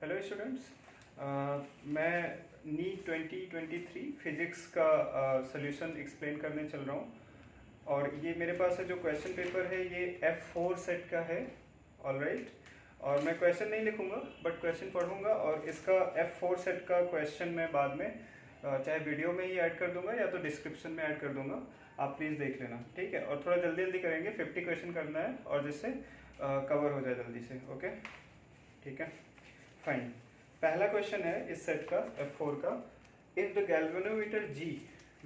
Hello students, मैं NEET 2023 physics का solution explain करने चल रहा हूँ। और ये मेरे पास है जो क्वेश्चन पेपर है ये F4 सेट का है। ऑलराइट, और मैं क्वेश्चन नहीं लिखूँगा बट क्वेश्चन पढ़ूँगा, और इसका F4 सेट का क्वेश्चन मैं बाद में चाहे वीडियो में ही ऐड कर दूंगा या तो डिस्क्रिप्शन में ऐड कर दूंगा। आप प्लीज़ देख लेना, ठीक है। और थोड़ा जल्दी जल्दी करेंगे, 50 क्वेश्चन करना है और जिससे कवर हो जाए जल्दी से। ओके, ठीक है, फाइन। पहला क्वेश्चन है इस सेट का F4 का, if the galvanometer G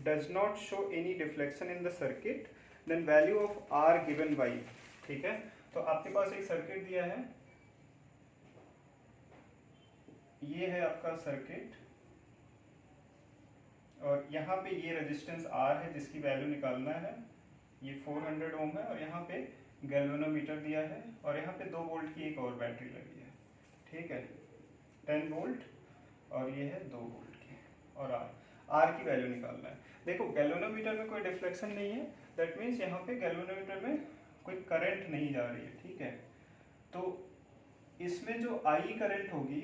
does not show any deflection in the circuit then value of R given by. ठीक है, तो आपके पास एक सर्किट दिया है, ये है आपका सर्किट, और यहाँ पे ये रेजिस्टेंस R है जिसकी वैल्यू निकालना है, ये 400 ओम है, और यहाँ पे गैल्वेनोमीटर दिया है, और यहाँ पे 2 वोल्ट की एक और बैटरी लगी है। ठीक है, 10 वोल्ट, और ये है 2 वोल्ट की, और R की वैल्यू निकालना है। देखो गैल्वेनोमीटर में कोई डिफ्लेक्शन नहीं है, दैट मीन्स यहाँ पे गैल्वेनोमीटर में कोई करंट नहीं जा रही है। ठीक है, तो इसमें जो I करंट होगी,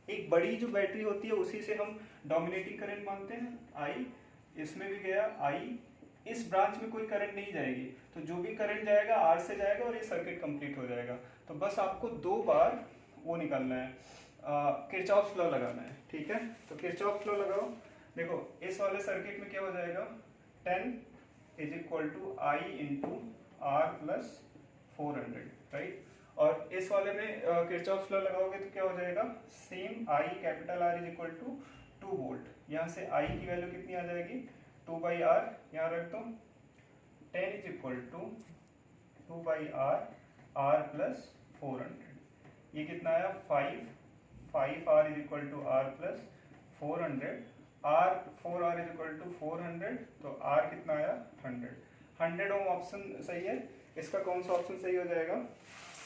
एक बड़ी जो बैटरी होती है उसी से हम डोमिनेटिंग करंट मानते हैं, I इसमें भी गया, I इस ब्रांच में कोई करंट नहीं जाएगी, तो जो भी करंट जाएगा R से जाएगा और ये सर्किट कंप्लीट हो जाएगा। तो बस आपको 2 बार वो निकालना है, किरचॉफ्स लॉ लगाना है। ठीक है, तो किरचॉफ्स लॉ लगाओ। देखो इस वाले सर्किट में क्या हो जाएगा, 10 is equal to I into R plus 400, right. और इस वाले में किरचॉफ्स लॉ लगाओगे तो क्या हो जाएगा, same I capital R is equal to 2 volt. यहाँ से I की वैल्यू कितनी आ जाएगी, 2 बाई R, यहाँ रख दो, 10 is equal to 2 by R plus 400। ये कितना आया, 5R is equal to R plus 400, 4R is equal to 400, तो R कितना आया, 100 ओम ऑप्शन सही है। इसका कौन सा ऑप्शन सही हो जाएगा,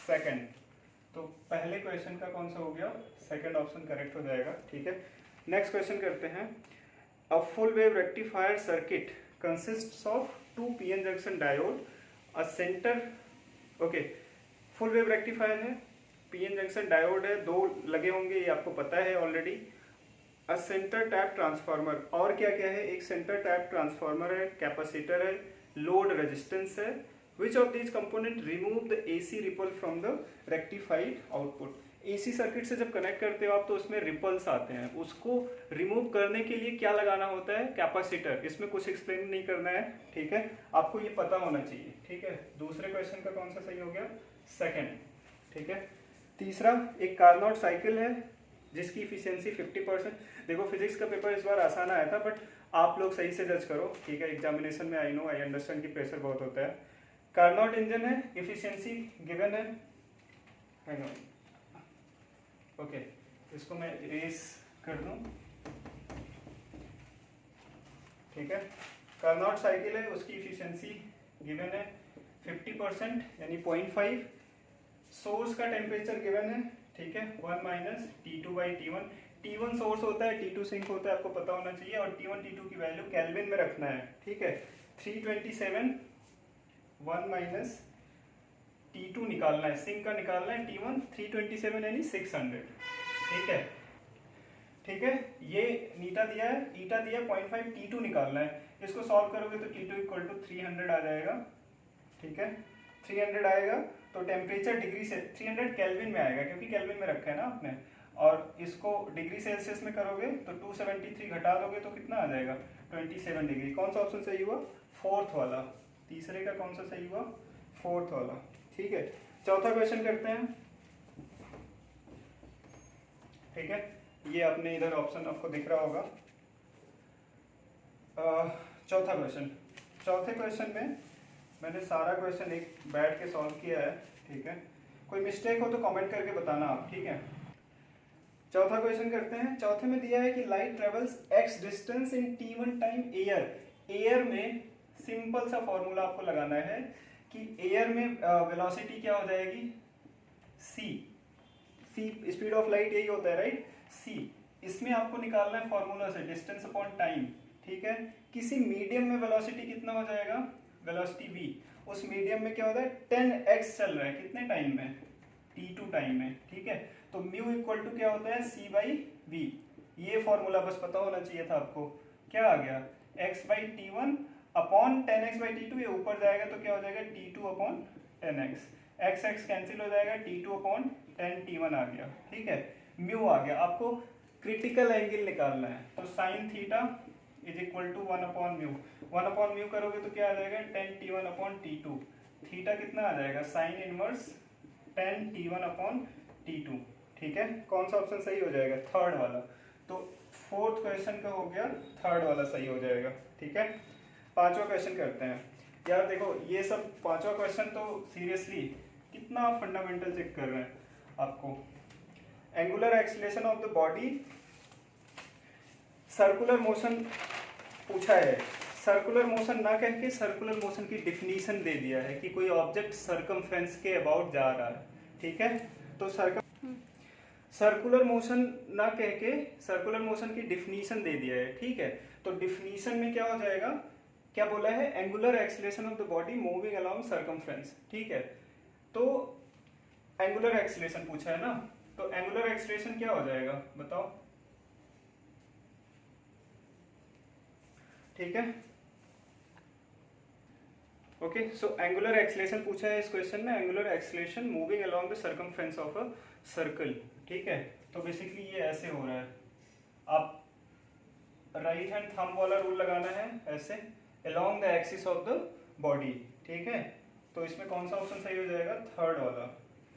सेकंड। तो पहले क्वेश्चन का कौन सा हो गया, सेकंड ऑप्शन करेक्ट हो जाएगा। ठीक है, नेक्स्ट क्वेश्चन करते हैं। A full wave rectifier circuit consists of 2 PN junction diode, a centre, okay, full wave rectifier है, पीएन जंक्शन डायोड है, 2 लगे होंगे, ये आपको पता है ऑलरेडी। अ सेंटर टैप ट्रांसफार्मर, और क्या क्या है, एक सेंटर टैप ट्रांसफार्मर है, कैपेसिटर है, लोड रेजिस्टेंस है। Which of these component remove the AC ripple from the rectified output. AC circuit से जब कनेक्ट करते हो आप तो उसमें रिपल्स आते हैं, उसको रिमूव करने के लिए क्या लगाना होता है, कैपेसिटर। इसमें कुछ एक्सप्लेन नहीं करना है, ठीक है, आपको ये पता होना चाहिए। ठीक है, दूसरे क्वेश्चन का कौन सा सही हो गया, सेकंड। ठीक है, तीसरा, एक कार्नोट साइकिल है जिसकी इफिशियंसी 50%। देखो फिजिक्स का पेपर इस बार आसान आया था, बट आप लोग सही से जज करो, ठीक है, एग्जामिनेशन में आई नो, आई अंडरस्टैंड की प्रेशर बहुत होता है। कार्नोट इंजन है, इफिशियंसी गिवन है, ओके, इसको मैं इरेज कर दूं। ठीक है, कार्नोट साइकिल है, उसकी इफिशियंसी गिवन है 50% यानी 0.5। सोर्स का टेम्परेचर गिवन है, ठीक है, 1 minus T2 by T1। T1 source होता है, T2 सिंक होता है, आपको पता होना चाहिए, और T1 T2 की वैल्यू केल्विन में रखना है। ठीक है, 327, 1 माइनस T2 निकालना है, सिंक का निकालना है, T1 327 यानी 600। ठीक है, ठीक है, ये नीटा दिया है, ईटा दिया 0.5, T2 निकालना है। इसको सॉल्व करोगे तो T2 इक्वल टू 300 आ जाएगा। ठीक है, 300 आएगा तो टेम्परेचर डिग्री से 300 केल्विन में आएगा, क्योंकि केल्विन में रखा है ना आपने, और इसको डिग्री सेल्सियस में करोगे तो 273 घटा दोगे तो कितना आ जाएगा, 27 डिग्री। कौन सा ऑप्शन सही हुआ, फोर्थ वाला। तीसरे का कौन सा सही हुआ, फोर्थ वाला। ठीक है, चौथा क्वेश्चन करते हैं। ठीक है, ये अपने इधर ऑप्शन आपको दिख रहा होगा। चौथा क्वेश्चन, चौथे क्वेश्चन में मैंने सारा क्वेश्चन एक बैठ के सॉल्व किया है। ठीक है, कोई मिस्टेक हो तो कमेंट करके बताना आप, ठीक है। चौथा क्वेश्चन करते हैं। चौथे में दिया है कि light travels x distance in t1 time air. Air में सिंपल सा फॉर्मूला आपको लगाना है कि एयर में वेलोसिटी क्या हो जाएगी, c स्पीड ऑफ लाइट यही होता है, राइट, c। इसमें आपको निकालना है फॉर्मूला से डिस्टेंस अपॉन टाइम। ठीक है, किसी मीडियम में वेलोसिटी कितना हो जाएगा, वेलोसिटी v। उस मीडियम में क्या होता है, 10x चल रहा है, कितने टाइम में, t2 टाइम में। ठीक है, तो म्यू इक्वल टू क्या होता है, सी बाई वी। ये फॉर्मूला बस पता होना चाहिए था आपको। क्या आ गया, x by t one upon 10x by t two, ये ऊपर जाएगा तो क्या हो जाएगा t2 upon 10x, x cancel हो जाएगा, t2 अपॉन 10 t1 आ गया। ठीक है, म्यू आ गया। आपको क्रिटिकल एंगल निकालना है, तो sine theta is equal to 1 upon mu. 1 upon mu करोगे तो क्या आ जाएगा, 10 t1 अपॉन t2। थीटा कितना आ जाएगा, sine inverse 10 t1 upon t2। ठीक है, कौन सा ऑप्शन सही हो जाएगा, थर्ड वाला। तो फोर्थ क्वेश्चन का हो गया, थर्ड वाला सही हो जाएगा। ठीक है, पांचवा क्वेश्चन करते हैं। यार देखो ये सब पांचवा क्वेश्चन तो सीरियसली कितना फंडामेंटल चेक कर रहे हैं आपको। Angular acceleration of the body, circular motion पूछा है। सर्कुलर मोशन ना कह के सर्कुलर मोशन की डिफिनीशन दे दिया है कि कोई ऑब्जेक्ट सर्कमफ्रेंस के अबाउट जा रहा है। ठीक है, तो सर्कुलर मोशन ना कह के सर्कुलर मोशन की डिफिनीशन दे दिया है। ठीक है, तो डिफिनीशन में क्या हो जाएगा, क्या बोला है, angular acceleration of the body moving along circumference. ठीक है, तो एंगुलर एक्सीलरेशन पूछा है ना, तो एंगुलर एक्सीलरेशन क्या हो जाएगा बताओ। ठीक है, ओके, सो एंगुलर एक्सीलरेशन पूछा है इस क्वेश्चन में, angular acceleration moving along the circumference of a circle. ठीक है, तो बेसिकली ये ऐसे हो रहा है, आप राइट हैंड थंब वाला रूल लगाना है ऐसे along the axis of the body. ठीक है, तो इसमें कौन सा ऑप्शन सही हो जाएगा, थर्ड वाला।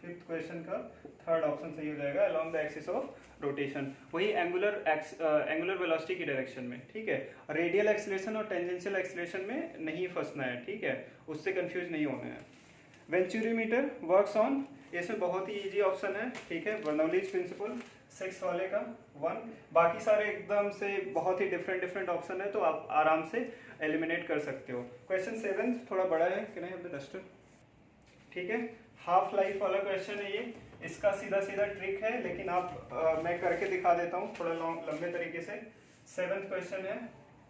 फिफ्थ क्वेश्चन का थर्ड ऑप्शन सही हो जाएगा, along the axis of rotation, वही एंगुलर वेलोसिटी की डायरेक्शन में। ठीक है, रेडियल एक्सीलरेशन और टेंजेंशियल एक्सीलरेशन में नहीं फंसना है। ठीक है, उससे कंफ्यूज नहीं होना है। वेंचुरीमीटर वर्क्स ऑन, इसमें बहुत ही इजी ऑप्शन है। ठीक है, बर्नौलीज प्रिंसिपल 6 वाले का 1, बाकी सारे एकदम से बहुत ही डिफरेंट ऑप्शन है, तो आप आराम से एलिमिनेट कर सकते हो। क्वेश्चन 7 थोड़ा बड़ा है, can I have the duster. ठीक है, हाफ लाइफ वाला क्वेश्चन है ये, इसका सीधा ट्रिक है, लेकिन आप मैं करके दिखा देता हूँ थोड़ा लंबे तरीके से। 7th क्वेश्चन है,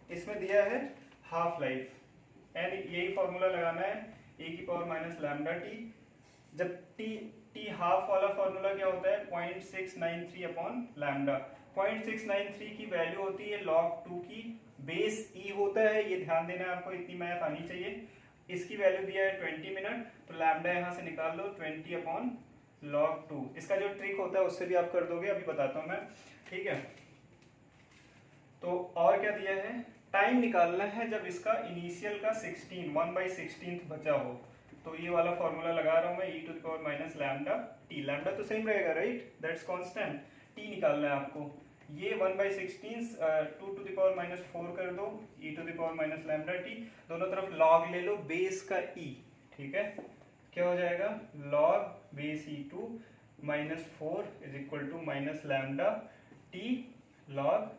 इसमें दिया है हाफ लाइफ, एंड यही फॉर्मूला लगाना है, e की पावर माइनस लैम्डा टी। जब टी हाफ वाला फॉर्मूला क्या होता है, 0.693 अपॉन लैम्डा। 0.693 की वैल्यू होती है log 2 की बेस e होता है, ये ध्यान देना है आपको, इतनी मैथ आनी चाहिए। इसकी वैल्यू दिया है 20 मिनट, तो लैम्डा यहाँ से निकाल लो 20 अपॉन log 2। इसका जो ट्रिक होता है उससे भी आप कर दोगे, अभी बताता हूँ मैं। ठीक है, तो और क्या दिया है, टाइम निकालना है जब इसका इनिशियल का 1/16 बचा हो, तो ये वाला फॉर्मूला लगा रहा हूँ मैं, e to the power minus lambda t. Lambda तो सेम रहेगा राइट, दैट्स कांस्टेंट। टी निकालना है आपको, ये 1/16 2 टू द पावर माइनस 4 कर दो, e to the power minus lambda t, दोनों तरफ log ले लो बेस का e। ठीक है, क्या हो जाएगा, log base e2 minus 4 is equal to minus lambda t log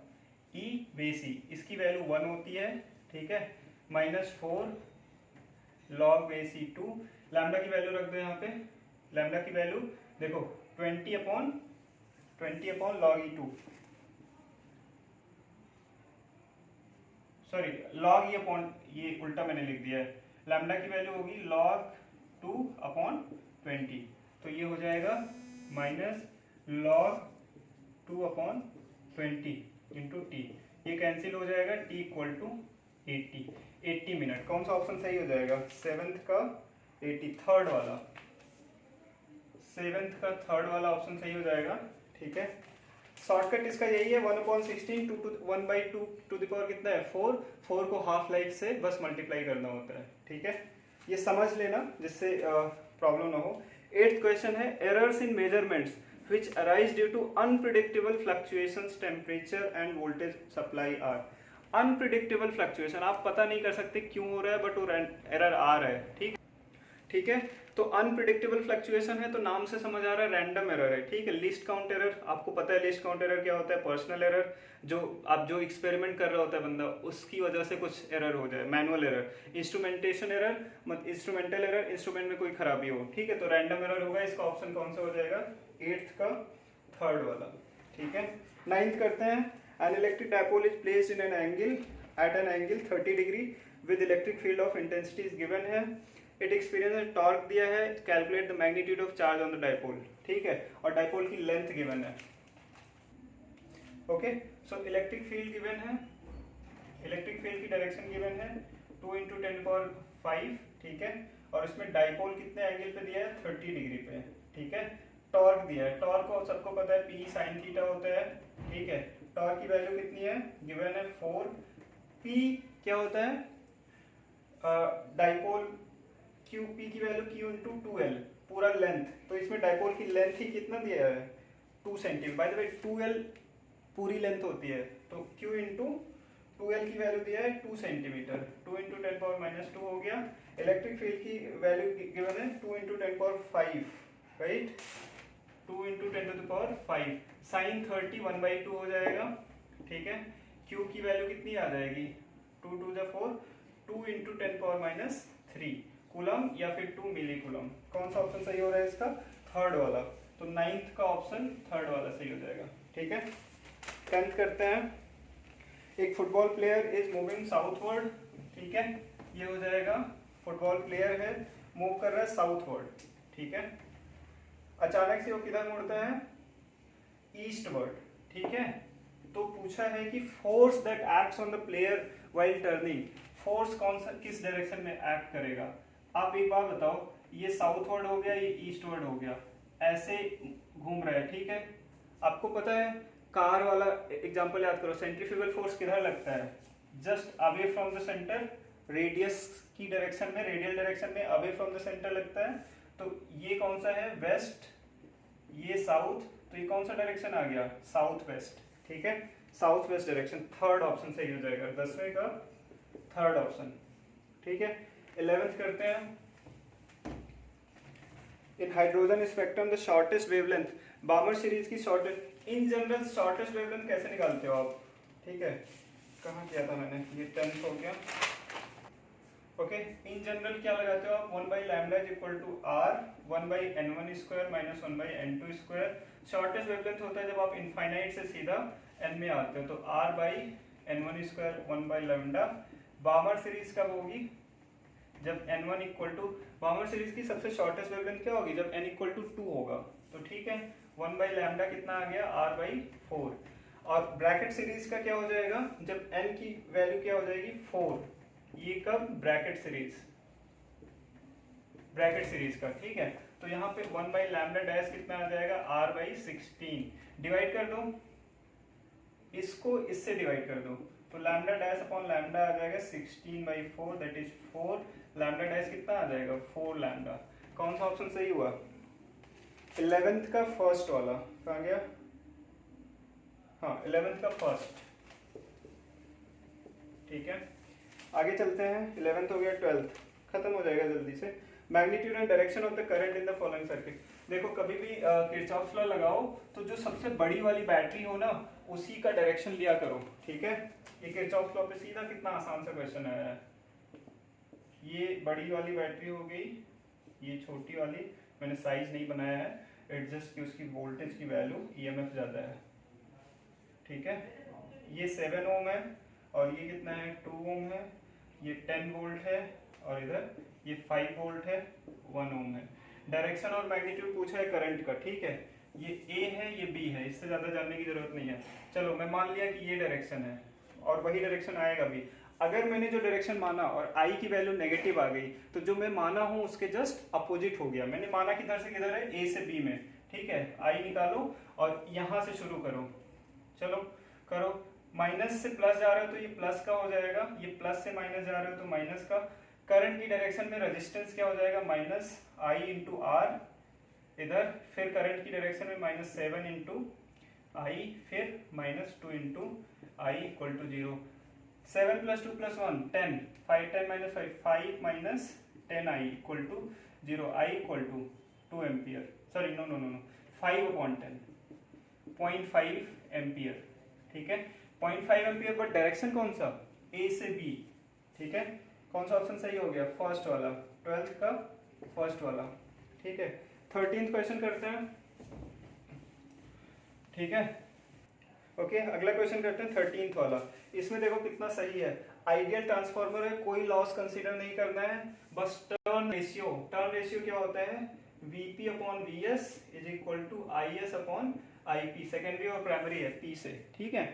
e base e, इसकी वैल्यू 1 होती है। ठीक है, minus 4 log base e2, lambda की वैल्यू रख दो यहाँ पे, लैम्डा की वैल्यू देखो 20 upon log e2, sorry log e upon, ये उल्टा मैंने लिख दिया है, लैम्डा की वैल्यू होगी log 2 अपॉन 20, तो ये हो जाएगा minus log 2 upon 20 into T, ये कैंसिल हो जाएगा, t इक्वल टू 80 मिनट। कौन सा ऑप्शन सही हो जाएगा, 7th का 80, थर्ड वाला, 7th का थर्ड वाला ऑप्शन सही हो जाएगा। ठीक है, शॉर्टकट इसका यही है, 1/16 1/2 टू द पावर कितना है 4 को हाफ लाइफ से बस मल्टीप्लाई करना होता है। ठीक है, ये समझ लेना जिससे प्रॉब्लम ना हो। 8th क्वेश्चन है, errors in measurements which arise due to unpredictable fluctuations temperature and voltage supply are। unpredictable fluctuation आप पता नहीं कर सकते क्यों हो रहा है, बट वो एरर आ रहा है। ठीक है, तो अनप्रिडिक्टेबल फ्लक्चुएशन है तो नाम से समझ आ रहा है रैंडम एरर है। ठीक है, लिस्ट काउंट एरर आपको पता है, लिस्ट काउंट एरर क्या होता है, पर्सनल एरर, जो एक्सपेरिमेंट कर रहा होता है बंदा उसकी वजह से कुछ एरर हो जाए, manual error. Instrumentation error, instrumental error, instrument में कोई खराबी हो। ठीक है, तो रैंडम एरर होगा, इसका ऑप्शन कौन सा हो जाएगा, 8th का थर्ड वाला। ठीक है, 9th करते हैं, an electric dipole is placed in an angle at an angle 30 degree with electric field of intensity is given है, इट एक्सपीरियंस टॉर्क दिया है, calculate the magnitude of charge on the dipole, ठीक है, और dipole की length given है। Okay, so electric field given है, electric field की डायरेक्शन गिवन है 2 × 10⁵, ठीक है, और इसमें डाइपोल कितने एंगल पे दिया है 30 डिग्री पे, ठीक है। टॉर्क दिया है, टॉर्क को सबको पता है P sin थीटा होता है, ठीक है। टॉर्क की वैल्यू कितनी है गिवन है 4, P क्या होता है डाइपोल Q, P की वैल्यू Q × 2L पूरा लेंथ, तो इसमें डाइपोल की लेंथ ही कितना दिया है 2 centimetre, bye the way 2L पूरी लेंथ होती है, तो Q × 2L की वैल्यू दिया है 2 सेंटीमीटर, 2 × 10⁻² हो गया। इलेक्ट्रिक फील्ड की वैल्यू गिवन है 2 × 10⁵, राइट, 2 × 10⁵, साइन 30 1/2 हो जाएगा, ठीक है। Q की वैल्यू कितनी आ जाएगी 2 × 2 = 4, 2 × 10⁻³ कूलम या फिर 2 मिली कूलम। कौन सा ऑप्शन सही हो रहा है इसका, थर्ड वाला, तो 9th का ऑप्शन थर्ड वाला सही हो जाएगा, ठीक है। 10th करते हैं, एक football player is moving southward, ठीक है, ये हो जाएगा फुटबॉल प्लेयर है मूव कर रहा है साउथवर्ड, ठीक है। अचानक से वो किधर मुड़ता है ईस्टवर्ड, ठीक है। तो पूछा है कि force that acts on the player while turning, force कौन सा किस डायरेक्शन में एक्ट करेगा। आप एक बात बताओ, ये साउथवर्ड हो गया, ये ईस्टवर्ड हो गया, ऐसे घूम रहा है, ठीक है। आपको पता है कार वाला एग्जांपल याद करो, सेंट्रीफ्यूगल फोर्स किधर लगता है just away from the centre, radius की डायरेक्शन में, रेडियल डायरेक्शन में अवे फ्रॉम द सेंटर लगता है। तो ये कौन सा है वेस्ट, ये साउथ, तो ये कौन सा डायरेक्शन आ गया साउथ वेस्ट, ठीक है, south west direction, third option सही हो जाएगा 10वें का थर्ड ऑप्शन, ठीक है। 11th करते हैं, in hydrogen spectrum the shortest wavelength, Balmer series की shortest, in general shortest wavelength कैसे निकालते हो आप, ठीक है, कहाँ किया था मैंने, ये 10th हो गया, ओके। इन जनरल क्या लगाते हो आप 1/λ = r 1/n1² - 1/n2²। Shortest wavelength होता है जब आप इनफाइनाइट से सीधा n में आते हो, तो r/n1² 1/λ। बामर सीरीज कब होगी जब n1 = बामर सीरीज की सबसे शॉर्टेस्ट वेवलेंथ क्या होगी जब n = 2 होगा, तो ठीक है 1/λ कितना आ गया r/4। और ब्रैकेट सीरीज का क्या हो जाएगा जब n की वैल्यू क्या हो जाएगी 4, ये कब ब्रैकेट सीरीज का, ठीक है। तो यहाँ पे 1/λ' कितना आ जाएगा r/16, डिवाइड कर दो इसको, इससे डिवाइड कर दो, तो λ' आ जाएगा 16/4 दैट इज 4, λ' कितना आ जाएगा 4λ। कौन सा ऑप्शन सही हुआ 11th का फर्स्ट वाला, कहाँ गया, हाँ 11th का फर्स्ट, ठीक है। आगे चलते हैं, 11th हो गया, 12th खत्म हो जाएगा जल्दी से। Magnitude and direction of the current in the following circuit. देखो कभी भी किरचॉफ्स लॉ लगाओ तो जो सबसे बड़ी वाली बैटरी हो ना उसी का डायरेक्शन लिया करो, ठीक है। ये किरचॉफ्स लॉ पे सीधा कितना आसान सा क्वेश्चन आया है। ये बड़ी वाली बैटरी हो गई, ये छोटी वाली, मैंने साइज नहीं बनाया है एडजस्ट की, उसकी वोल्टेज की वैल्यू ईएमएफ ज्यादा है, ठीक है। ये 7 ओम है और ये कितना है 2 ओम है, ये 10 वोल्ट है और इधर ये 5 वोल्ट है, 1 ओम है। डायरेक्शन और मैग्नीट्यूड पूछा है करंट का, ठीक है। ये ए है ये बी है, इससे ज्यादा जानने की जरूरत नहीं है। चलो मैं मान लिया कि ये डायरेक्शन है और वही डायरेक्शन आएगा भी। अगर मैंने जो डायरेक्शन माना और आई की वैल्यू नेगेटिव आ गई तो जो मैं माना हूं उसके जस्ट अपोजिट हो गया। मैंने माना किधर से किधर है, ए से बी में, ठीक है। आई निकालो और यहां से शुरू करो, चलो करो। माइनस से प्लस जा रहे हो तो ये प्लस का हो जाएगा, ये प्लस से माइनस जा रहे हो तो माइनस का। करंट की डायरेक्शन में रेजिस्टेंस क्या हो जाएगा माइनस आई इंटू आर इधर, फिर करंट की डायरेक्शन में -7 इंटू आई, फिर -2 into I equal to 0। 7 + 2 + 1 10, 5 10 - 5 5 - 10 I equal to 0, I equal to 2 ampere, sorry no 5/10 0.5 ampere, ठीक है। 0.5 एम्पियर पर डायरेक्शन कौन सा, ए से बी, ठीक है। कौन सा ऑप्शन सही हो गया, फर्स्ट वाला, 12th का फर्स्ट वाला, ठीक है। 13th क्वेश्चन करते हैं, ठीक है। ओके अगला क्वेश्चन करते हैं 13th वाला। इसमें देखो कितना सही है, आइडियल ट्रांसफार्मर है, कोई लॉस कंसीडर नहीं करना है, बस टर्न रेशियो क्या होता है, Vp upon Vs is equal to Is upon Ip, secondary और प्राइमरी है P से, ठीक है।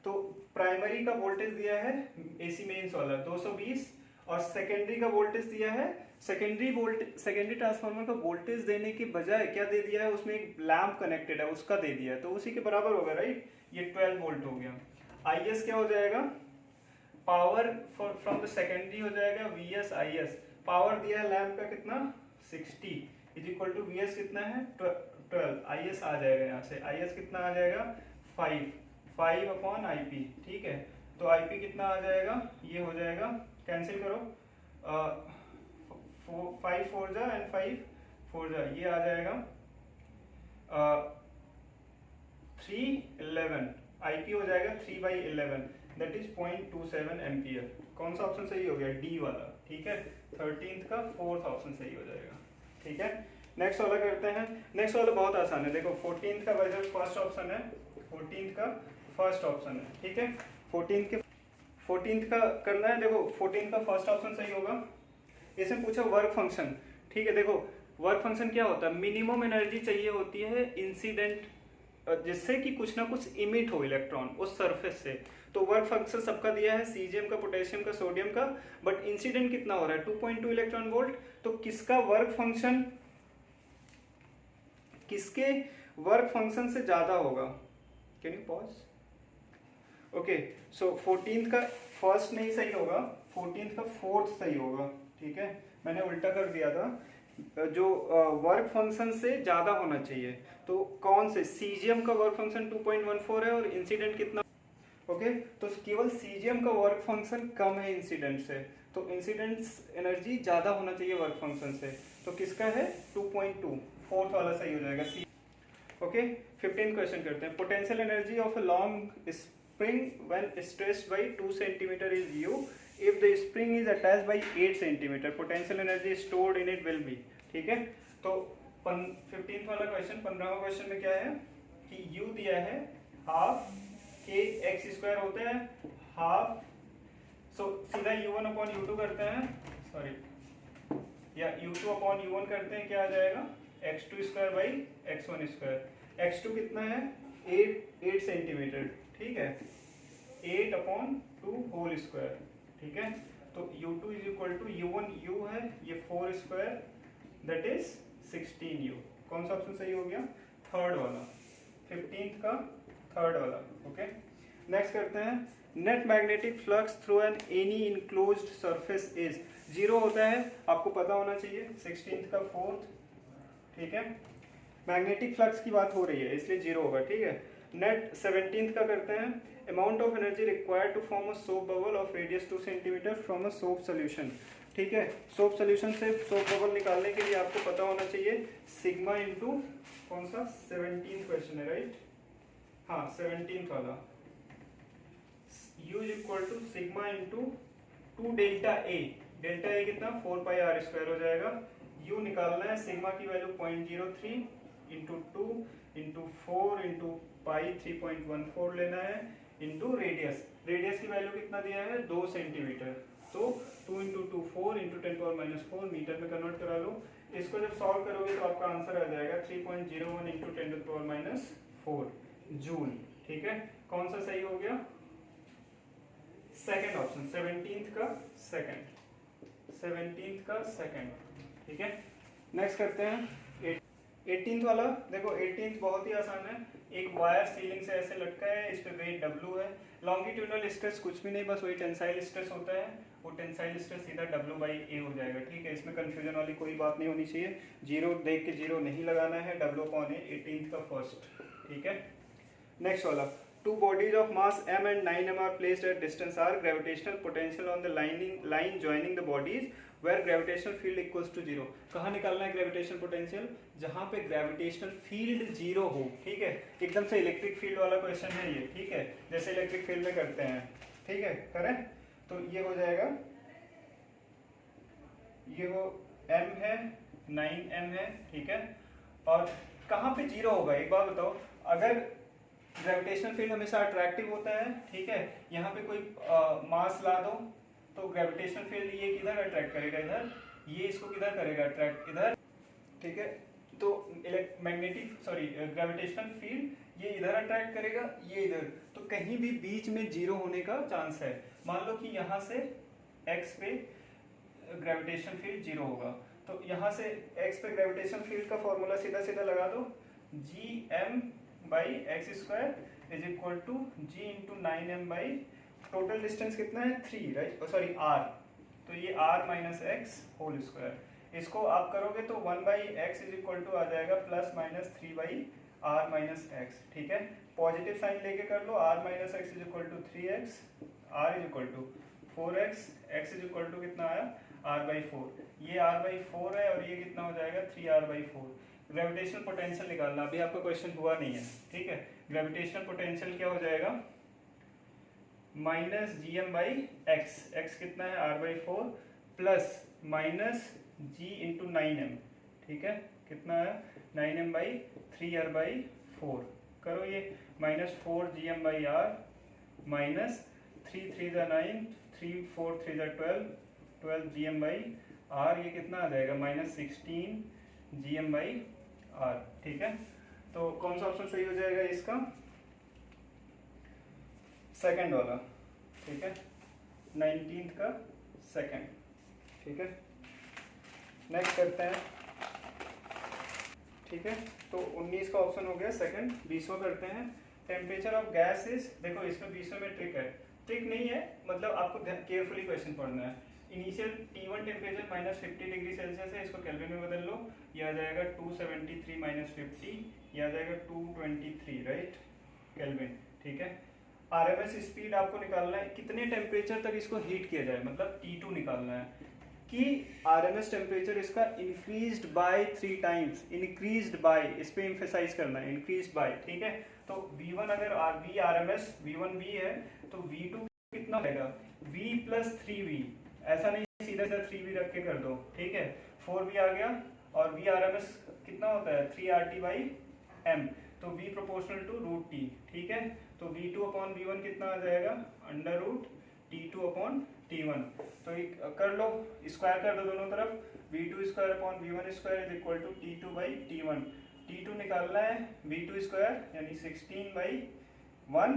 तो प्राइमरी का वोल्टेज दिया है AC मेंस वाला 220 और सेकेंडरी का वोल्टेज दिया है, सेकेंडरी ट्रांसफार्मर का वोल्टेज देने के बजाय क्या दे दिया है, उसमें एक लैंप कनेक्टेड है उसका दे दिया है, तो उसी के बराबर होगा, राइट। ये 12 वोल्ट हो गया। Is क्या हो जाएगा, पावर फ्रॉम द सेकेंडरी हो जाएगा Vs Is, पावर दिया है लैंप का कितना 60 इज इक्वल टू Vs कितना है 12, Is आ जाएगा यहाँ से, Is कितना आ जाएगा 5 अपॉन Ip, ठीक है। तो Ip कितना आ जाएगा, ये हो जाएगा, कैंसिल करो, 5 4 जा एंड 5 4 जा, ये आ जाएगा 311, Ip हो जाएगा 3/11 दैट इज 0.27 एम्पियर। कौन सा ऑप्शन सही हो गया, डी वाला, ठीक है। 13th का 4th ऑप्शन सही हो जाएगा, ठीक है। नेक्स्ट वाला करते हैं, नेक्स्ट वाला बहुत आसान है, देखो 14th का वजह फर्स्ट ऑप्शन है, 14th का फर्स्ट ऑप्शन है, ठीक है। 14th का करना है, देखो 14th का फर्स्ट ऑप्शन सही होगा। इसमें पूछा वर्क फंक्शन, ठीक है। देखो वर्क फंक्शन क्या होता है, मिनिमम एनर्जी चाहिए होती है इंसिडेंट, जिससे कि कुछ ना कुछ इमिट हो इलेक्ट्रॉन उस सरफेस से। तो वर्क फंक्शन सबका दिया है, सीजियम का, पोटेशियम का, सोडियम का, बट इंसिडेंट कितना हो रहा है 2.2 इलेक्ट्रॉन वोल्ट। तो किसका वर्क फंक्शन किसके वर्क फंक्शन से ज्यादा होगा, can you pause, okay. So 14th का फर्स्ट नहीं सही होगा, 14th का 4th सही होगा, ठीक है। मैंने उल्टा कर दिया था, जो वर्क फंक्शन से ज्यादा होना चाहिए, तो कौन से, सीजियम का वर्क फंक्शन 2.14 है और इंसिडेंट कितना, ओके। तो केवल सीजियम का वर्क फंक्शन कम है इंसिडेंट से, तो इंसिडेंट एनर्जी ज्यादा होना चाहिए वर्क फंक्शन से, तो किसका है 2.2, 4th वाला सही हो जाएगा सी, ओके। 15th क्वेश्चन करते हैं, potential energy of a long spring when stretched by 2 centimetre is U if the spring is attached by 8 centimeter, potential energy stored in it will be, ठीक है। तो 15th वाला क्वेश्चन, 15वां क्वेश्चन में क्या है कि U दिया है हाफ के एक्स स्क्वायर होता है हाफ, सो सीधा U1 अपॉन U2 करते हैं, सॉरी, या U2 अपॉन U1 करते हैं, क्या आ जाएगा x2 square by x1 square. x2 कितना है 8 सेंटीमीटर, ठीक है, 8 अपॉन 2 होल स्क्वायर, ठीक है। तो U2 is equal to U1 U है, ये 4 स्क्वायर दैट इज 16U। कौन सा ऑप्शन सही हो गया, थर्ड वाला, 15th का थर्ड वाला, ओके। नेक्स्ट करते हैं, net magnetic flux through an any enclosed surface is, 0 होता है, आपको पता होना चाहिए, 16th का 4th, ठीक है। मैग्नेटिक फ्लक्स की बात हो रही है इसलिए 0 होगा, ठीक है। नेट 17th का करते हैं, amount of energy required to form a soap bubble of radius 2 centimetre from a soap solution, ठीक है। सोप सोल्यूशन से सोप बबल निकालने के लिए आपको पता होना चाहिए सिग्मा इंटू, कौन सा 17th क्वेश्चन है, राइट, हाँ 17th वाला, U is equal to sigma into 2 delta A, delta A कितना 4 पाई आर स्क्वायर हो जाएगा। U निकालना है, सिग्मा की value 0.03 into 2 into 4 into pi 3.14 लेना है, इंटू रेडियस, रेडियस की वैल्यू कितना दिया है 2 सेंटीमीटर, तो 2 इंटू 2 4 इंटू 10⁻⁴ मीटर में कन्वर्ट करा लो। इसको जब सॉल्व करोगे तो आपका आंसर आ जाएगा 3.01 इंटू 10⁻⁴ जूल, ठीक है। कौन सा सही हो गया, सेकेंड ऑप्शन, 17th का सेकेंड, ठीक है। नेक्स्ट करते हैं 18th वाला, देखो 18th बहुत ही आसान है, एक वायर सीलिंग से ऐसे लटका है, इस पे वेट W है, लॉन्गिट्यूडनल स्ट्रेस कुछ भी नहीं, बस वही टेंसाइल स्ट्रेस होता है, वो टेंसाइल स्ट्रेस सीधा W/A हो जाएगा, ठीक है। इसमें कंफ्यूजन वाली कोई बात नहीं होनी चाहिए, 0 देख के 0 नहीं लगाना है, W/A 18th का फर्स्ट, ठीक है। नेक्स्ट वाला, two bodies of mass m and 9m are placed at distance r, gravitational potential on the line joining the bodies where gravitational field equals to 0। कहाँ निकालना है ग्रेविटेशनल पोटेंशियल, जहाँ पे gravitational field 0 हो, ठीक है। एकदम से इलेक्ट्रिक फील्ड वाला क्वेश्चन है ये, ठीक है, जैसे इलेक्ट्रिक फील्ड में करते हैं, ठीक है, करें तो ये हो जाएगा, ये वो m है 9m है, ठीक है। और कहाँ पे 0 होगा, एक बार बताओ, अगर ग्रेविटेशनल फील्ड हमेशा अट्रैक्टिव होता है, ठीक है, यहाँ पे कोई मास ला दो, तो ग्रेविटेशनल फील्ड ये किधर अट्रैक्ट करेगा, इधर, ये इसको किधर करेगा अट्रैक्ट, इधर, ठीक है। तो ग्रेविटेशनल फील्ड ये इधर अट्रैक्ट करेगा, ये इधर, तो कहीं भी बीच में जीरो होने का चांस है। मान लो कि यहाँ से x पे ग्रेविटेशनल फील्ड जीरो होगा, तो यहाँ से x पे ग्रेविटेशनल फील्ड का फॉर्मूला सीधा सीधा लगा दो, gm/x² is equal to g into 9m by total distance कितना है 3, राइट, सॉरी r, तो ये r minus x whole square, इसको आप करोगे तो 1/x इज इक्वल टू आ जाएगा plus minus 3/r minus x, ठीक है। पॉजिटिव साइन लेके कर लो, r minus x is equal to 3x, r is equal to 4x, x is equal to कितना आया r/4, ये r/4 है और ये कितना हो जाएगा 3r/4। ग्रेविटेशनल पोटेंशियल निकालना, अभी आपका क्वेश्चन हुआ नहीं है, ठीक है। ग्रेविटेशनल पोटेंशियल क्या हो जाएगा, माइनस gm/x, x कितना है r/4 plus minus g into 9m, ठीक है, कितना है 9m/3r/4, करो ये, माइनस 4gm/r माइनस 3 3 9, 3 4 3 12, 12gm/r, ये कितना आ जाएगा माइनस 16gm/r, ठीक है। तो कौन सा ऑप्शन सही हो जाएगा इसका, सेकंड वाला, ठीक है, 19th का सेकंड, ठीक है। नेक्स्ट करते हैं, ठीक है, तो 19 का ऑप्शन हो गया सेकंड। 20वां करते हैं, टेम्परेचर ऑफ गैस इज, देखो इसमें 20वें में ट्रिक है, ट्रिक नहीं है, मतलब आपको केयरफुली क्वेश्चन पढ़ना है। Initial T1 temperature minus 50 degree Celsius है, इसको केल्विन में बदल लो, ये आ जाएगा 273 माइनस 50, ये आ जाएगा 223, राइट, केल्विन, ठीक है। आरएमएस स्पीड आपको निकालना है, कितने टेम्परेचर तक इसको हीट किया जाए, मतलब T2 निकालना है कि आरएमएस टेम्परेचर इसका increased by 3 times, increased by, इस पे एम्फेसाइज करना है, इंक्रीज्ड बाय, ठीक है। तो V1 अगर V आरएमएस V1 V है तो V2 कितना रहेगा, V प्लस 3V, ऐसा नहीं सीधा सीधा 3V रख के कर दो, ठीक है, 4V आ गया, और V आरएमएस कितना होता है 3RT/m, तो V प्रोपोर्शनल टू √T, ठीक है। तो V2 अपॉन V1 कितना आ जाएगा √T2/T1, तो कर लो, स्क्वायर कर दो दोनों तरफ, V2² upon V1² is equal to T2/T1, T2 निकालना है, V2² यानी 16/1,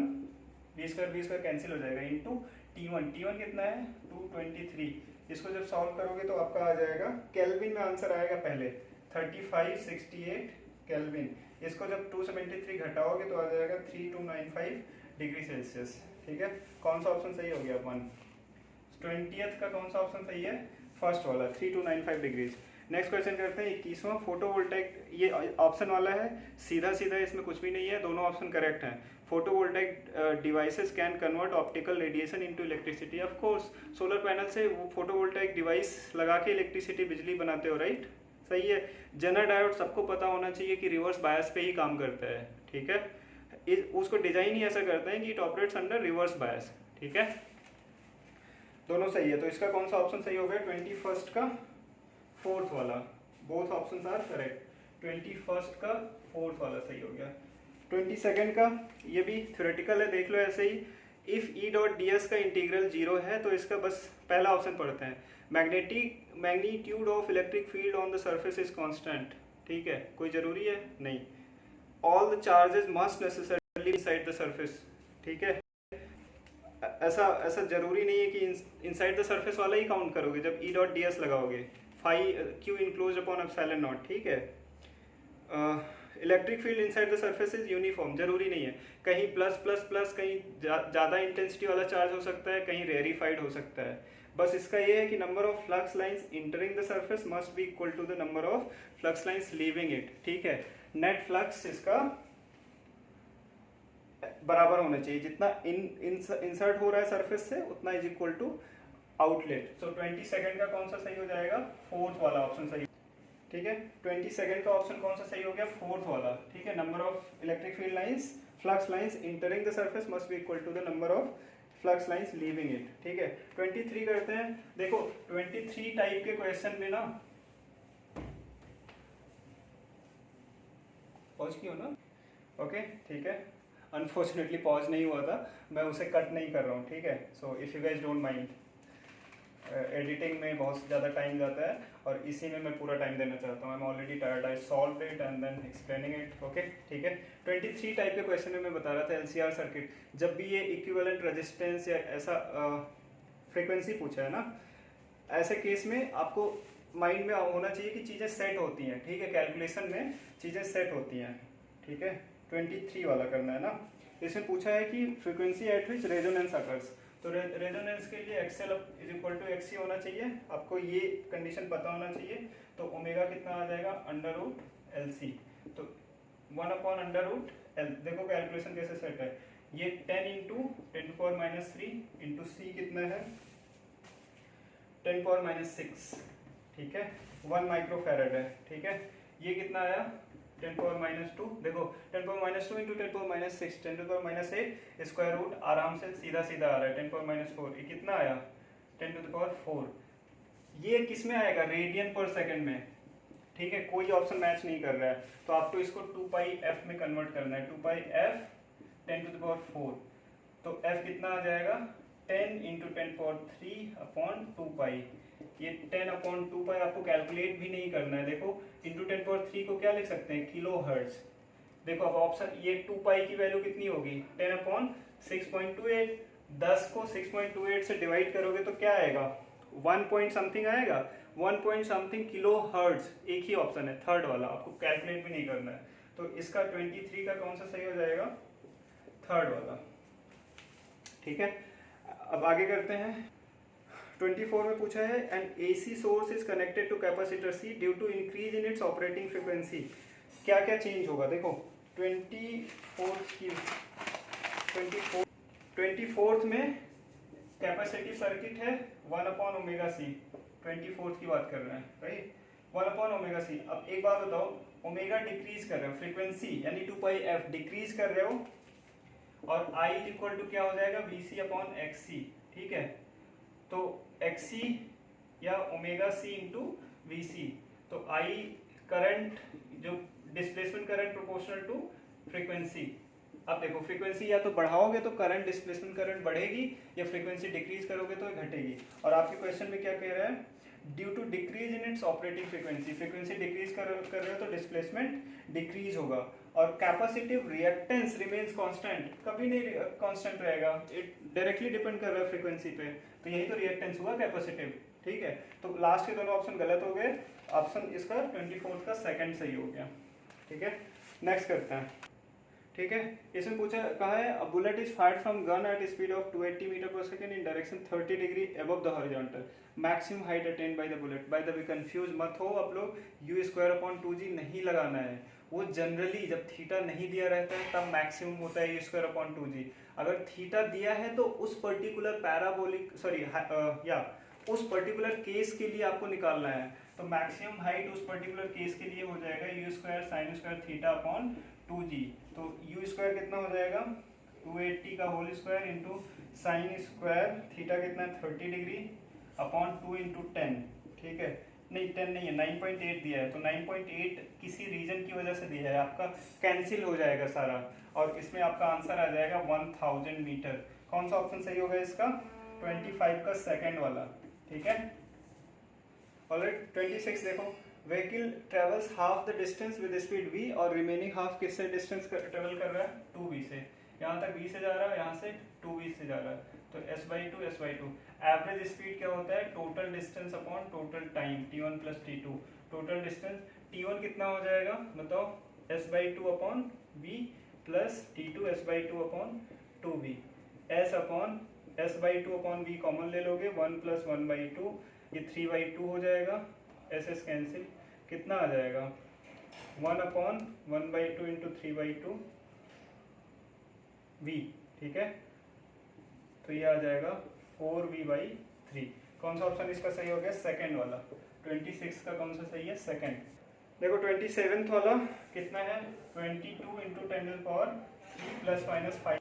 V² कैंसिल हो जाएगा, इंटू T1 कितना है 223, इसको जब सॉल्व करोगे तो आपका आ जाएगा, केल्विन में आंसर आएगा पहले 3568 केल्विन, इसको जब 273 घटाओगे तो आ जाएगा 3295 डिग्री सेल्सियस, ठीक है। कौन सा ऑप्शन सही हो गया 1, 20th का कौन सा ऑप्शन सही है, फर्स्ट वाला 3295 डिग्रीज। नेक्स्ट क्वेश्चन करते हैं 21वां, फोटोवोल्टाइक, ये ऑप्शन वाला है, सीधा सीधा इसमें कुछ भी नहीं है, दोनों ऑप्शन करेक्ट हैं। Photovoltaic devices can convert optical radiation into electricity, of course solar panel से वो फोटोवोल्टाइक डिवाइस लगा के इलेक्ट्रिसिटी बिजली बनाते हो, राइट, सही है। जेनर डायोड सबको पता होना चाहिए कि रिवर्स बायस पे ही काम करता है, ठीक है, उसको डिजाइन ही ऐसा करते हैं कि it operates under reverse bias, ठीक है। दोनों सही है, तो इसका कौन सा ऑप्शन सही हो गया 21st का फोर्थ वाला, both options are correct, 21st का फोर्थ वाला सही हो गया। 22nd का ये भी थ्योरेटिकल है, देख लो ऐसे ही, इफ E.ds का इंटीग्रल 0 है तो इसका बस पहला ऑप्शन पढ़ते हैं, magnitude of electric field on the surface is constant, ठीक है, कोई जरूरी है नहीं, all the charges must necessarily inside the surface, ठीक है, ऐसा जरूरी नहीं है कि इनसाइड द सरफेस वाला ही काउंट करोगे जब E.ds लगाओगे, phi q enclosed upon epsilon not, ठीक है। Electric field inside the surface is uniform, जरूरी नहीं है, कहीं प्लस प्लस प्लस, कहीं ज़्यादा इंटेंसिटी वाला चार्ज हो सकता है, कहीं रेरिफाइड हो सकता है, बस इसका ये है कि number of flux lines entering the surface must be equal to the number of flux lines leaving it, ठीक है। नेट फ्लक्स इसका बराबर होना चाहिए, जितना इंसर्ट हो रहा है सरफेस से उतना is equal to outlet. So 22nd का कौन सा सही हो जाएगा, फोर्थ वाला ऑप्शन सही, ठीक है। 22nd का ऑप्शन कौन सा सही हो गया, फोर्थ वाला, ठीक है। Number of electric field lines, flux lines entering the surface must be equal to the number of flux lines leaving it, ठीक है। 23 करते हैं, देखो 23 टाइप के क्वेश्चन में ना, पॉज किया ना, ओके, ठीक है, अनफॉर्चुनेटली पॉज नहीं हुआ था, मैं उसे कट नहीं कर रहा हूँ, ठीक है, so if you guys don't mind. Editing में बहुत ज़्यादा टाइम जाता है और इसी में मैं पूरा टाइम देना चाहता हूँ। I am already tired, I solve it and then explaining it. Okay ठीक है। 23 टाइप के क्वेश्चन में मैं बता रहा था LCR सर्किट, जब भी ये इक्विवेलेंट रेजिस्टेंस या ऐसा फ्रीक्वेंसी पूछा है ना, ऐसे केस में आपको माइंड में होना चाहिए कि चीज़ें सेट होती हैं। ठीक है, कैलकुलेशन में चीज़ें सेट होती हैं। ठीक है, 23 वाला करना है ना। इसमें पूछा है कि frequency at which resonance occurs, तो रेजोनेंस के लिए XL is equal to XC होना चाहिए। आपको ये कंडीशन पता होना चाहिए। तो ओमेगा कितना आ जाएगा, अंडर रूट LC, तो 1/√L। देखो कैलकुलेशन कैसे सेट है, ये 10 इंटू 10⁻³ इंटू C कितना है 10⁻⁶। ठीक है, 1 माइक्रोफैरड है। ठीक है, ये कितना आया 10⁻²। देखो 10⁻² इंटू 10⁻⁶, 10⁻8 स्क्वायर रूट आराम से सीधा सीधा आ रहा है 10⁻4। ये कितना आया 10⁴। ये किस में आएगा, रेडियन पर सेकंड में। ठीक है, कोई ऑप्शन मैच नहीं कर रहा है, तो आपको इसको 2πf में कन्वर्ट करना है। 2πf 10⁴, तो f कितना आ जाएगा 10 इंटू 10⁻3/2π। ये 10/2π आपको कैलकुलेट भी नहीं करना है। देखो इंटू 10⁻3 को क्या लिख सकते हैं, किलो हर्ट्ज। देखो अब ऑप्शन ये 2π की वैल्यू कितनी होगी 10/6.28। 10 को 6.28 से डिवाइड करोगे तो क्या आएगा 1 पॉइंट समथिंग आएगा, 1 पॉइंट समथिंग किलो हर्ट्ज। एक ही ऑप्शन है थर्ड वाला, आपको कैलकुलेट भी नहीं करना है। तो इसका 23 का कौन सा सही हो जाएगा, थर्ड वाला। ठीक है, अब आगे करते हैं। 24 में पूछा है an AC source is connected to capacitor C due to increase in its operating frequency. क्या क्या चेंज होगा, देखो 24th में कैपेसिटिव सर्किट है 1/ωc। 24th की बात कर रहे हैं, राइट, 1/ωc। अब एक बात बताओ, ओमेगा डिक्रीज कर रहे हो, फ्रीक्वेंसी यानी 2πf डिक्रीज कर रहे हो, और I इक्वल टू क्या हो जाएगा VC/XC। ठीक है, तो XC या ओमेगा C इंटू VC, तो I करंट जो displacement current proportional to frequency. अब देखो फ्रीक्वेंसी या तो बढ़ाओगे तो करंट डिस्प्लेसमेंट करंट बढ़ेगी, या फ्रीक्वेंसी डिक्रीज करोगे तो घटेगी। और आपके क्वेश्चन में क्या कह रहा है, due to decrease in its operating frequency, frequency decrease कर रहे हो तो डिस्प्लेसमेंट डिक्रीज होगा। और कैपेसिटिव रिएक्टेंस रिमेन्स कांस्टेंट, कभी नहीं कांस्टेंट रहेगा, इट डायरेक्टली डिपेंड कर रहा है फ्रीक्वेंसी पे, तो यही तो रिएक्टेंस हुआ कैपेसिटिव। ठीक है, तो लास्ट के दोनों ऑप्शन गलत हो गए, ऑप्शन इसका 24 का सेकंड सही हो गया। ठीक है, नेक्स्ट करते हैं। ठीक है, इसमें पूछा कहा है a bullet is fired from gun at speed of 280 metre per second in direction 30 degree above the horizontal, maximum height attained by the bullet. By the way confuse मत हो आप लोग, u²/2g नहीं लगाना है। वो जनरली जब थीटा नहीं दिया रहता है तब मैक्सिमम होता है u²/2g। अगर थीटा दिया है तो उस पर्टिकुलर पैराबोलिक उस पर्टिकुलर केस के लिए आपको निकालना है। तो मैक्सिमम हाइट उस पर्टिकुलर केस के लिए हो जाएगा u²sin²θ/2g। तो u² कितना हो जाएगा 280 का whole square into sin² theta कितना है 30 डिग्री अपॉन 2 इंटू 10। ठीक है, नहीं 10 नहीं है, 9.8 दिया है, तो 9.8 किसी रीजन की वजह से दिया है, आपका कैंसिल हो जाएगा सारा, और इसमें आपका आंसर आ जाएगा 1000 मीटर। कौन सा ऑप्शन सही होगा इसका, 25 का सेकंड वाला। ठीक है, ऑलराइट। 26 देखो, vehicle travels half the distance with speed v और रिमेनिंग हाफ किससे डिस्टेंस ट्रेवल कर रहा है 2v से। यहाँ तक v से जा रहा है, यहाँ से 2v से जा रहा है, तो s/2 एवरेज स्पीड क्या होता है, total distance upon total time t1 plus t2। Total distance t1 कितना हो जाएगा बताओ, s/2 upon v plus t2 s/2 upon 2v। s/2 upon v common ले लोगे, 1 प्लस 1/2, ये 3/2 हो जाएगा, एस कैंसिल, कितना आ जाएगा 1/1/2 इंटू 3/2 v। ठीक है, तो ये आ जाएगा 4v/3। कौन सा ऑप्शन इसका सही हो गया, सेकंड वाला। 26 का कौन सा सही है, सेकंड। देखो 27th वाला कितना है 22 इंटू 10⁻³ प्लस माइनस 5।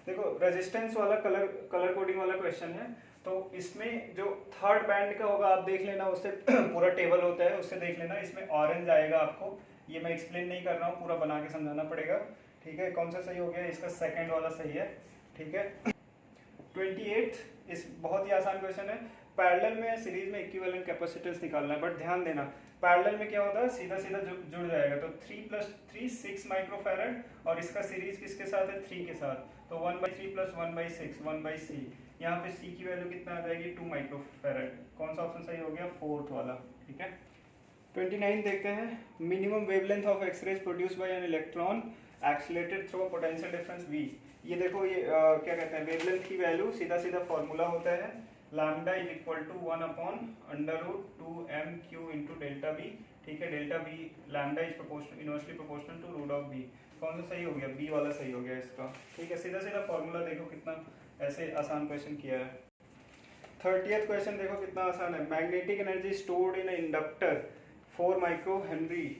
देखो रेजिस्टेंस वाला कलर कोडिंग वाला क्वेश्चन है, तो इसमें जो थर्ड बैंड का होगा आप देख लेना, उससे पूरा टेबल होता है, उससे देख लेना। इसमें ऑरेंज आएगा आपको, ये मैं एक्सप्लेन नहीं कर रहा हूँ, पूरा बना के समझाना पड़ेगा। ठीक है, कौन सा सही हो गया, इसका सेकंड वाला सही है। ठीक है, 28 इस बहुत ही आसान क्वेश्चन है। पैरेलल में सीरीज में इक्विवेलेंट कैपेसिटेंस निकालना है, बट ध्यान देना पैरेलल में क्या होता है, सीधा सीधा जुड़ जाएगा। तो 3 + 3 6 माइक्रोफैरड, और इसका सीरीज किसके साथ है, 3 के साथ। तो 1/3 + 1/6 1/c। यहाँ पे c की वैल्यू कितना आ जाएगी, 2 माइक्रोफैरड। कौन सा ऑप्शन सही हो गया, फोर्थ वाला। ठीक है, 29 देखते हैं। Minimum wavelength of x rays produced by an electron accelerated through potential difference v। ये देखो, ये क्या कहते हैं, वेवलेंथ की वैल्यू सीधा सीधा फॉर्मूला होता है लैम्डा = 1/√2m/q × डेल्टा v। ठीक है, delta v lambda is inversely proportional to √v। कौन सा सही हो गया, बी वाला सही हो गया इसका। ठीक है, सीधा सीधा फॉर्मूला देखो कितना ऐसे आसान क्वेश्चन किया है। 30th क्वेश्चन देखो कितना आसान है। Magnetic energy stored in inductor 4 micro Henry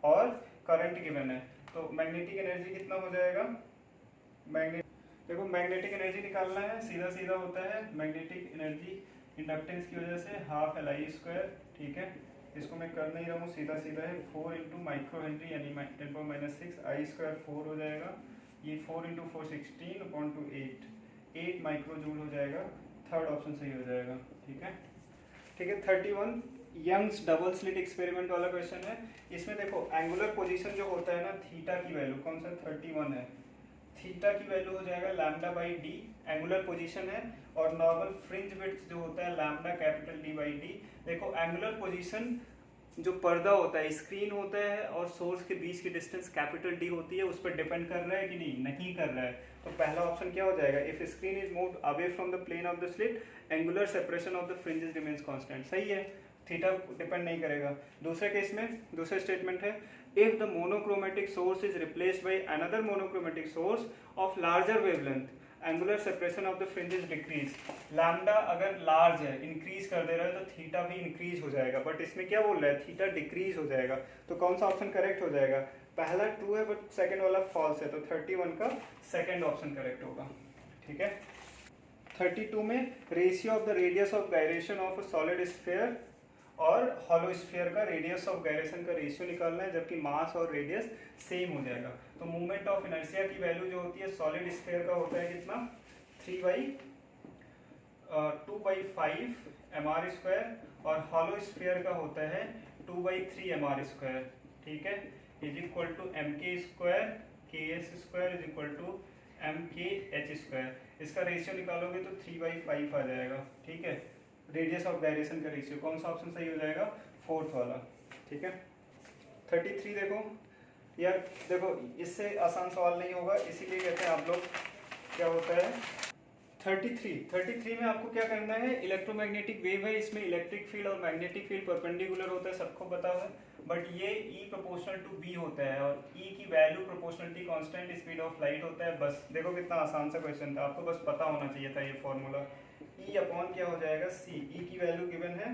और करंट गिवन है। तो मैग्नेटिक एनर्जी कितना हो जाएगा, देखो मैग्नेटिक एनर्जी निकालना है, सीधा सीधा होता है मैग्नेटिक एनर्जी इंडक्टेंस की वजह से ½ Li²। ठीक है, इसको मैं कर नहीं रहा हूँ, सीधा सीधा है 4 × माइक्रो हेनरी यानी 10⁻⁶ I² 4 हो जाएगा। ये 4 × 4 16/8 8 माइक्रो जूल हो जाएगा। थर्ड ऑप्शन सही हो जाएगा। ठीक है, ठीक है। 31 यंग्स डबल स्लिट एक्सपेरिमेंट वाला क्वेश्चन है। इसमें देखो एंगुलर पोजीशन जो होता है ना, थीटा की वैल्यू कौन सा 31 है, थीटा की वैल्यू हो जाएगा λ/d, एंगुलर पोजीशन है। और नॉर्मल फ्रिंज विड्थ जो होता है λD/d। देखो एंगुलर पोजीशन जो पर्दा होता है, स्क्रीन होता है, और सोर्स के बीच की डिस्टेंस D होती है, उस पर डिपेंड कर रहा है कि नहीं कर रहा है। तो पहला ऑप्शन क्या हो जाएगा, if screen is moved away from the plane of the slit angular separation of the fringes remains constant. सही है, थीटा डिपेंड नहीं करेगा। दूसरे केस में दूसरा स्टेटमेंट है, if the monochromatic source is replaced by another monochromatic source of larger wavelength, angular separation of the fringes decrease। Lambda अगर large है, इंक्रीज कर दे रहा है, तो थीटा भी इंक्रीज हो जाएगा। बट इसमें क्या बोल रहा है, थीटा डिक्रीज हो जाएगा। तो कौन सा ऑप्शन करेक्ट हो जाएगा, पहला ट्रू है बट सेकंड वाला फॉल्स है। तो 31 का सेकंड ऑप्शन करेक्ट होगा। ठीक है, 32 में ratio of the radius of gyration of a solid sphere और हॉलो स्फीयर का रेडियस ऑफ गायरेशन का रेशियो निकालना है, जबकि मास और रेडियस सेम हो जाएगा। तो मूवमेंट ऑफ इनर्शिया की वैल्यू जो होती है सॉलिड स्फीयर का होता है कितना, 3/2/5 mr², और हॉलो स्फीयर का होता है 2/3 mr²। ठीक है, is equal to mk² ks² is equal to mkh²। इसका रेशियो निकालोगे तो 3/5 आ जाएगा। ठीक है, रेडियस ऑफ गायरेशन का रेशियो। कौन सा ऑप्शन सही हो जाएगा, फोर्थ वाला। ठीक है, 33 देखो यार, देखो इससे आसान सवाल नहीं होगा, इसीलिए कहते हैं आप लोग क्या होता है। 33 में आपको क्या करना है, इलेक्ट्रोमैग्नेटिक वेव है, इसमें इलेक्ट्रिक फील्ड और मैग्नेटिक फील्ड परपेंडिकुलर होता है, सबको पता है। बट ये E प्रोपोर्शनल टू B होता है, और E की value proportionality constant speed of light होता है। बस देखो कितना आसान सा क्वेश्चन था, आपको बस पता होना चाहिए था ये फॉर्मूला। E/, क्या हो जाएगा, C। E की वैल्यू गिवन है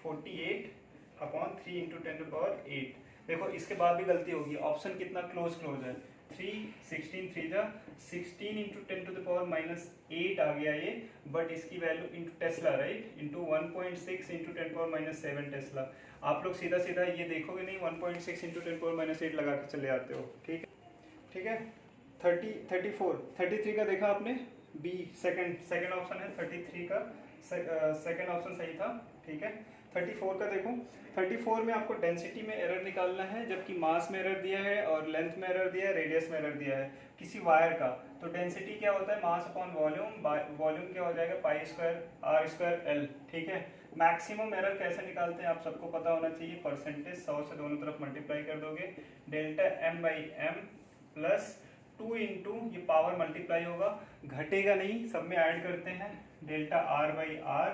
48/3 × 10⁸। देखो इसके बाद भी गलती होगी, ऑप्शन कितना क्लोज है, 3 16 3 जा 16 × 10⁻⁸ आ गया ये, बट इसकी value into Tesla, right, into 1.6 × 10⁻⁷ Tesla. आप लोग सीधा सीधा ये देखोगे नहीं, 1.6 × 10⁻⁸ लगा के चले आते हो। ठीक है। 33 का देखा आपने, बी सेकंड ऑप्शन है 33 का, सेकंड ऑप्शन सही था। ठीक है, 34 का देखो, 34 में आपको डेंसिटी में एरर निकालना है, जबकि मास में एरर दिया है और लेंथ में एरर दिया है, रेडियस में एरर दिया है किसी वायर का। तो डेंसिटी क्या होता है, मास अपॉन वॉल्यूम, वॉल्यूम क्या हो जाएगा π²r²l। ठीक है, मैक्सिमम एरर कैसे निकालते हैं आप सबको पता होना चाहिए, परसेंटेज 100 से दोनों तरफ मल्टीप्लाई कर दोगे, ΔM/m प्लस 2 × ये पावर मल्टीप्लाई होगा, घटेगा नहीं, सब में ऐड करते हैं, ΔR/r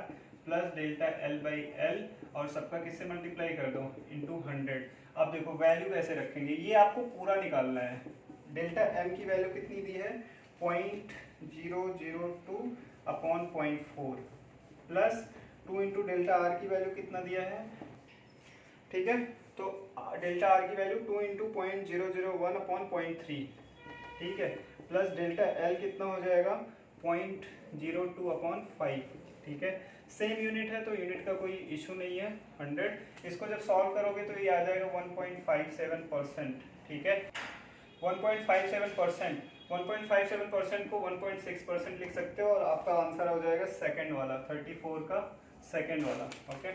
प्लस ΔL/l, और सबका किससे मल्टीप्लाई कर दो, इंटू 100। अब देखो वैल्यू कैसे रखेंगे, ये आपको पूरा निकालना है। ΔM की वैल्यू कितनी दी है, 0.002/0.4 प्लस 2 × ΔR की वैल्यू कितना दिया है। ठीक है, तो ΔR की वैल्यू 2 × 0.001/0.3। ठीक है, प्लस ΔL कितना हो जाएगा, 0.02/5। ठीक है, सेम यूनिट है तो यूनिट का कोई इशू नहीं है, 100। इसको जब सॉल्व करोगे तो ये आ जाएगा 1.57%। ठीक है, 1.57%। 1.57% को 1.6% लिख सकते हो और आपका आंसर हो जाएगा सेकंड वाला, 34 का सेकंड वाला। ओके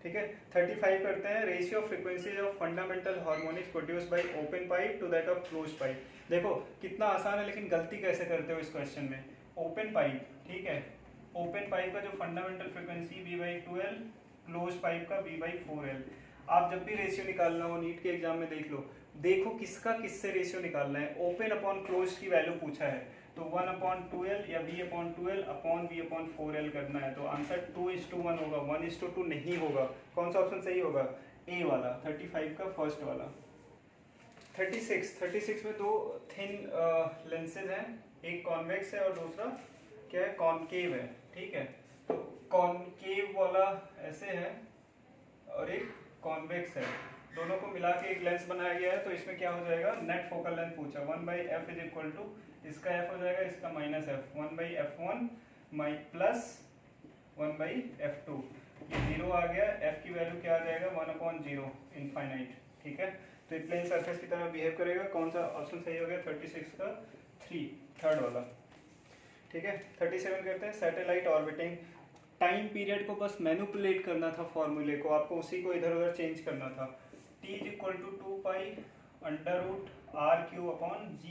ठीक है। 35 करते हैं, ratio of frequencies of fundamental harmonics produced by open pipe to that of closed pipe. देखो कितना आसान है, लेकिन गलती कैसे करते हो इस क्वेश्चन में। ओपन पाइप, ठीक है, ओपन पाइप का जो fundamental frequency V/2L, close pipe का V/4L। आप जब भी रेशियो निकालना हो नीट के एग्जाम में देख लो, देखो किसका किससे रेशियो निकालना है। ओपन अपॉन क्लोज की वैल्यू पूछा है तो 1/2L या V/2L अपॉन V/4L करना है, तो आंसर 2:1 होगा, 1:2 नहीं होगा। कौन सा ऑप्शन सही होगा? ए वाला, 35 का फर्स्ट वाला। 36 में दो थिन लेंसेज हैं, एक कॉन्वेक्स है और दूसरा क्या है, कॉनकेव है। ठीक है, तो कॉनकेव वाला ऐसे है और एक कॉन्वेक्स है, दोनों को मिला के एक लेंस बनाया गया है। तो इसमें क्या हो जाएगा, नेट फोकल लेंथ पूछा, 1/f इज इक्वल टू, इसका f हो जाएगा, इसका -f, 1/f1 प्लस 1/f2। ये 0 आ गया, f की वैल्यू क्या आ जाएगा, 1/0 इनफाइनाइट। ठीक है, तो ये प्लेन सरफेस की तरह बिहेव करेगा। कौन सा ऑप्शन सही हो गया, 36 का 3, थर्ड वाला। ठीक है, 37 करते हैं, सैटेलाइट ऑर्बिटिंग। टाइम पीरियड को बस मैनिपुलेट करना था, फॉर्मूले को आपको उसी को इधर उधर चेंज करना था। t = 2π√r³/g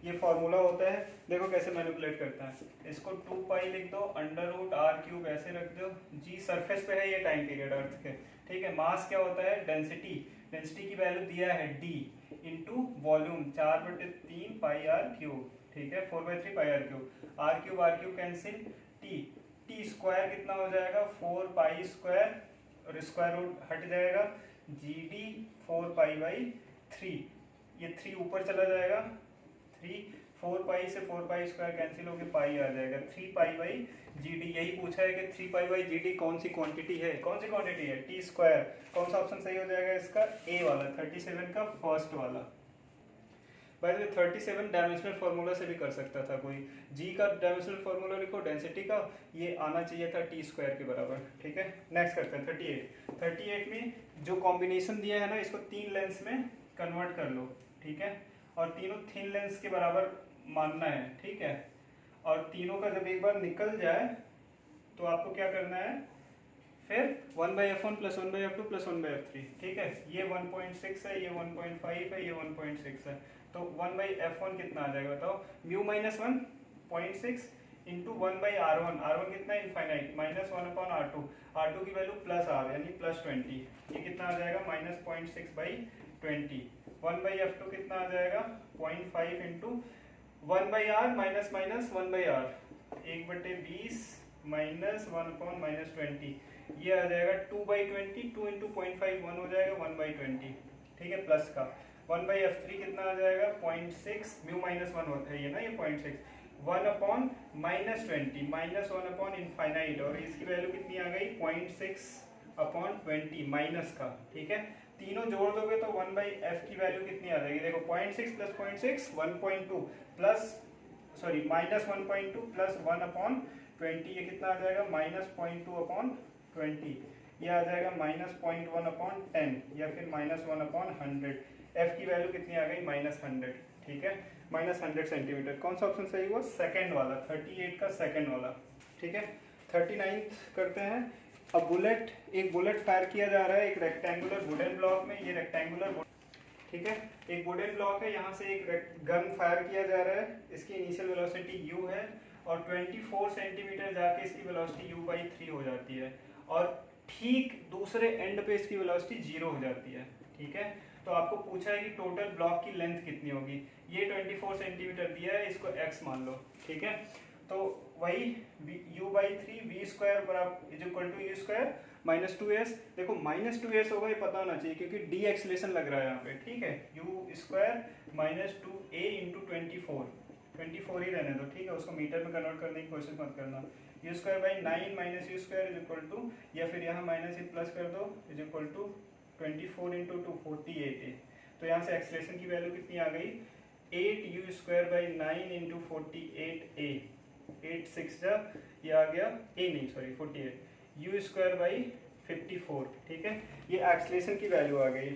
ये फॉर्मूला होता है। देखो कैसे मैनिपुलेट करता है, इसको 2π लिख दो, √r³ ऐसे रख दो, g सरफेस पे है, ये टाइम पीरियड अर्थ के। ठीक है, मास क्या होता है, डेंसिटी, डेंसिटी की वैल्यू दिया है d इंटू वॉल्यूम 4/3 πr³। ठीक है, 4/3 πr³, r³ cancel, t square कितना हो जाएगा, 4π² और स्क्वायर रूट हट जाएगा, GD 4π/3, ये 3 ऊपर चला जाएगा, 3 4π से 4π स्क्वायर कैंसिल होकर पाई आ जाएगा, 3π/GD। यही पूछा है कि 3π/GD कौन सी क्वांटिटी है, कौन सी क्वांटिटी है, t स्क्वायर। कौन सा ऑप्शन सही हो जाएगा इसका, ए वाला, 37 का फर्स्ट वाला। Bye the way 37 dimensional formula से भी कर सकता था कोई, g का डायमेंशनल फार्मूला लिखो, डेंसिटी का, ये आना चाहिए था t स्क्वायर के बराबर। ठीक है, नेक्स्ट करते हैं 38 में जो कॉम्बिनेशन दिया है ना, इसको 3 लेंस में कन्वर्ट कर लो। ठीक है, और तीनों थिन लेंस के बराबर मानना है। ठीक है, और तीनों का जब एक बार निकल जाए तो आपको क्या करना है, फिर 1/f1 + 1/f2 + 1/f3। ठीक है, ये 1.6 है, ये 1.5 है, ये 1.6 है, तो 1/f1 कितना आ जाएगा बताओ, μ-1 0.6 इंटू 1/r1, r1 कितना है, इनफाइनाइट, -1/r2, r2 की वैल्यू +r यानी +20, ये कितना आ जाएगा, -0.6/20। 1/f2 कितना आ जाएगा, 0.5 इंटू 1/r माइनस 1/r, 1/20 -1/- 20, ये आ जाएगा 2/20, 2 इंटू 0.5 1 हो जाएगा, 1/20। ठीक है, प्लस का 1/f3 कितना आ जाएगा, 0.6, μ-1 होता है ये ना, ये 0.6, 1/-20 -1/∞, और इसकी वैल्यू कितनी आ गई, 0.6/20 माइनस का। ठीक है, तीनों जोड़ दोगे तो 1/f की वैल्यू कितनी आ जाएगी, देखो 0.6 + 0.6 1.2 प्लस सॉरी -1.2 प्लस 1/20, ये कितना आ जाएगा, -0.2/20, ये आ जाएगा -0.1/10 या फिर -1/100। f की वैल्यू कितनी आ गई, -100। ठीक है, -100 सेंटीमीटर। कौन सा ऑप्शन सही हुआ, सेकंड वाला, 38 का सेकंड वाला। ठीक है, 39 करते हैं। अब एक बुलेट फायर किया जा रहा है एक रेक्टेंगुलर वुडन ब्लॉक में, ये रेक्टेंगुलर, ठीक है, एक वुडन ब्लॉक है, यहाँ से एक गन फायर किया जा रहा है, इसकी इनिशियल वेलोसिटी u है और 24 सेंटीमीटर जाके इसकी वेलोसिटी u/3 हो जाती है, और ठीक दूसरे एंड पे इसकी वेलोसिटी 0 हो जाती है। ठीक है, तो आपको पूछा है कि टोटल ब्लॉक की लेंथ कितनी होगी, ये 24 सेंटीमीटर दिया है, इसको x मान लो। ठीक है, तो वही u/3 v² = u² -2s, देखो -2s होगा, ये पता होना चाहिए क्योंकि d एक्सीलरेशन लग रहा है यहाँ पे। ठीक है, u² -2a × 24 ही रहने दो। ठीक है, उसको मीटर में कन्वर्ट करने की कोशिश मत करना। u²/9 - u², या फिर यहाँ माइनस प्लस कर दो, = 24 × 2 48a। तो यहाँ से एक्सीलरेशन की वैल्यू कितनी आ गई, 8u²/9 × 48a, 8 6 ये आ गया, 48 u² / 54। ठीक है, ये एक्सीलरेशन की वैल्यू आ गई।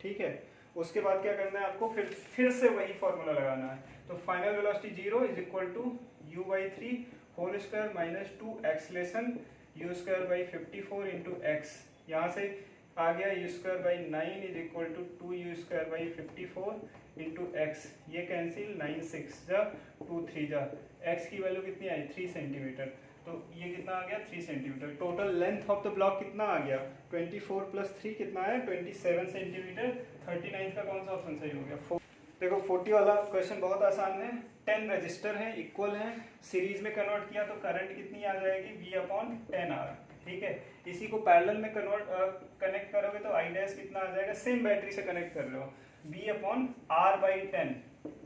ठीक है, उसके बाद क्या करना है आपको, फिर से वही फॉर्मूला लगाना है। तो final velocity 0 is equal to u/3 whole square minus 2 acceleration u²/54 into x. यहाँ से आ गया u²/9 is equal to 2u²/54 into x. ये कैंसिल, 9 6 जा 2 3 जा, एक्स की वैल्यू कितनी आई 3 सेंटीमीटर। तो ये कितना आ गया 3 centimetre. Total length of the block कितना आ गया 24 + 3 कितना है 27 सेंटीमीटर। 39 का कौन सा ऑप्शन सही हो गया। देखो 40 वाला क्वेश्चन बहुत आसान है। 10 रजिस्टर हैं, इक्वल हैं, सीरीज में कन्वर्ट किया तो करंट कितनी आ जाएगी V/10R। ठीक है, इसी को पैरेलल में कनेक्ट करोगे तो I डैश कितना आ जाएगा, सेम बैटरी से कनेक्ट कर रहे हो, V/R/10।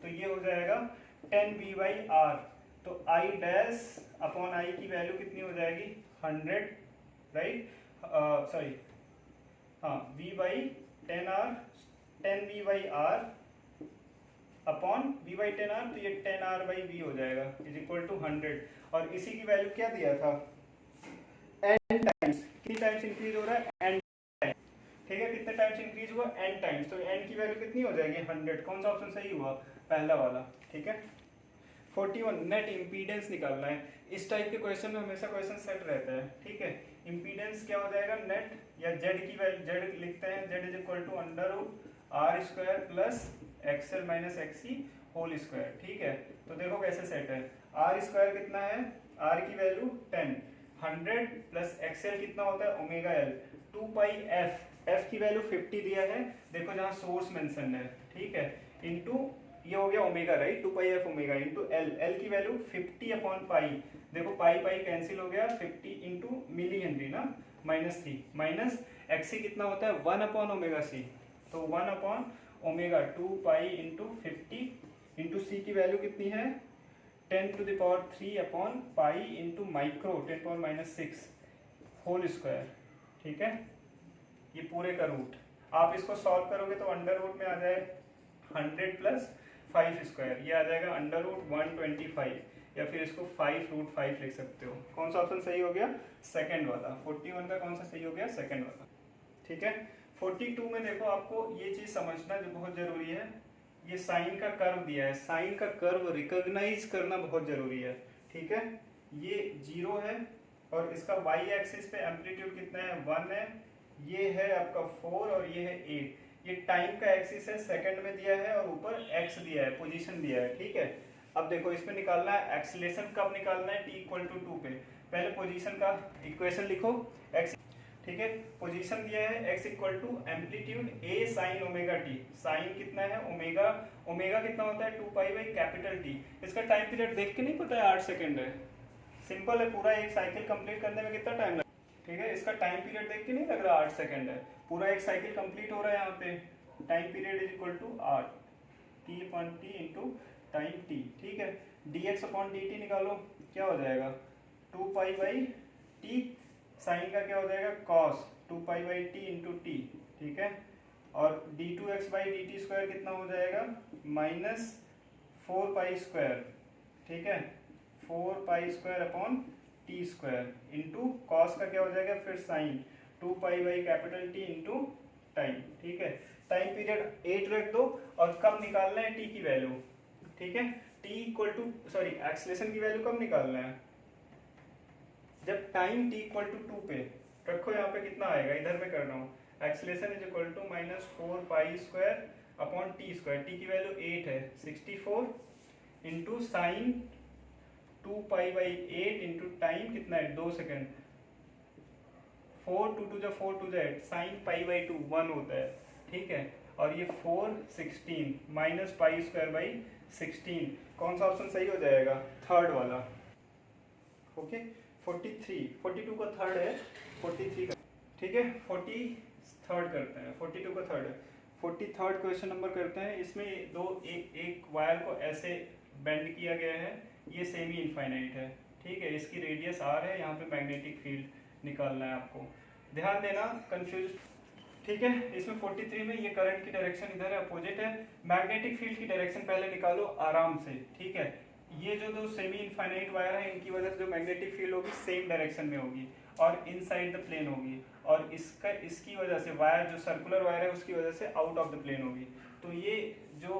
तो ये हो जाएगा 10V/R। तो I डैश अपॉन I की वैल्यू कितनी हो जाएगी 100, राइट, सॉरी हाँ, V/10R 10V/R अपॉन V/10R, तो ये 10R/V हो जाएगा इज इक्वल टू 100। और इसी की वैल्यू क्या दिया था n टाइम्स। कितनी टाइम्स इंक्रीज हो रहा है n टाइम्स। ठीक है, कितने टाइम्स इंक्रीज हुआ n टाइम्स। तो n की वैल्यू कितनी हो जाएगी 100। कौन सा ऑप्शन सही हुआ, पहला वाला। ठीक है, 41 नेट इम्पीडेंस निकालना है। इस टाइप के क्वेश्चन में हमेशा क्वेश्चन सेट रहता है। ठीक है, इम्पीडेंस क्या हो जाएगा नेट, या जेड की वैल्यू, जेड लिखते हैं, Z is equal to √R² plus XL minus XC whole square. ठीक है, तो देखो कैसे सेट है। R² कितना है, R की वैल्यू 10, 100 प्लस XL कितना होता है ω/L 2πf, f की वैल्यू 50 दिया है, देखो जहाँ सोर्स मेंशन है। ठीक है, इंटू ये हो गया omega, right, 2πf omega into L, L की वैल्यू 50/π। देखो पाई पाई कैंसिल हो गया, 50 इंटू मिली हेनरी ना, -3 माइनस XC कितना होता है 1/ωc। तो 1/ω 2π इंटू 50 इंटू C की वैल्यू कितनी है 10⁻³ इंटू माइक्रो 10⁻⁻6 होल स्क्वायर। ठीक है, ये पूरे का रूट। आप इसको सॉल्व करोगे तो अंडर रूट में आ जाए 100 + 5 स्क्वायर, ये आ जाएगा √125, या फिर इसको 5√5 लिख सकते हो। कौन सा ऑप्शन सही हो गया, सेकंड वाला। 41 का कौन सा सही हो गया, सेकंड वाला। ठीक है, 42 में देखो आपको ये चीज समझना जो बहुत जरूरी है, ये साइन का कर्व दिया है, साइन का कर्व रिकॉग्नाइज करना बहुत जरूरी है। ठीक है, ये 0 है और इसका y एक्सिस पे एम्पलीट्यूड कितना है 1 है, ये है आपका 4 और ये है 8। ये टाइम का एक्सिस है, सेकंड में दिया है और ऊपर x दिया है, पोजीशन दिया है। ठीक है, अब देखो इसमें निकालना है एक्सीलरेशन, कब निकालना है t = 2 पे। पहले पोजीशन का इक्वेशन लिखो x। ठीक है, पोजीशन दिया है x = amplitude a sin ω/t। Sine कितना है ओमेगा, ओमेगा कितना होता है 2π/T। इसका टाइम पीरियड देख के नहीं पता है 8 सेकंड है, सिंपल है, पूरा एक साइकिल कंप्लीट करने में कितना टाइम लगता है। ठीक है, इसका टाइम पीरियड देख के नहीं लग रहा 8 सेकंड है, पूरा एक साइकिल कंप्लीट हो रहा है। यहाँ पे time period is equal to 8 t/t into time t। ठीक है, dx/dt निकालो, क्या हो जाएगा 2π/t, साइन का क्या हो जाएगा cos 2π/t इंटू t। ठीक है, और d2x/dt² कितना हो जाएगा -4π²। ठीक है, 4π² इंटू कॉस का क्या हो जाएगा फिर साइन 2π/T इंटू टाइम। ठीक है, टाइम पीरियड 8 रख दो और कब निकालना है t की वैल्यू। ठीक है, एक्सीलरेशन की वैल्यू कब निकालना है, जब टाइम t = 2 पे रखो। यहाँ पे कितना आएगा, इधर मैं कर रहा हूँ, acceleration is equal to -4π²/t²। t की वैल्यू 8 है, 64 इंटू साइन 2π/8 इंटू टाइम कितना है 2 सेकंड, 4 2 2 4 2 8, साइन π/2 1 होता है। ठीक है, और ये 4 16 -π²/16। कौन सा ऑप्शन सही हो जाएगा, थर्ड वाला। ओके, 42 का थर्ड है, 43 का। ठीक है, 43rd करते हैं, 42 का थर्ड है। 43rd क्वेश्चन नंबर करते हैं। इसमें एक वायर को ऐसे बेंड किया गया है, ये सेमी इनफाइनाइट है। ठीक है, इसकी रेडियस r है, यहाँ पे मैग्नेटिक फील्ड निकालना है आपको, ध्यान देना, कंफ्यूज। ठीक है, इसमें 43 में ये करंट की डायरेक्शन इधर है, अपोजिट है। मैग्नेटिक फील्ड की डायरेक्शन पहले निकालो आराम से। ठीक है, ये जो दो सेमी इनफाइनाइट वायर है इनकी वजह से जो मैग्नेटिक फील्ड होगी सेम डायरेक्शन में होगी और इनसाइड द प्लेन होगी, और इसकी वजह से वायर जो सर्कुलर वायर है उसकी वजह से आउट ऑफ द प्लेन होगी। तो ये जो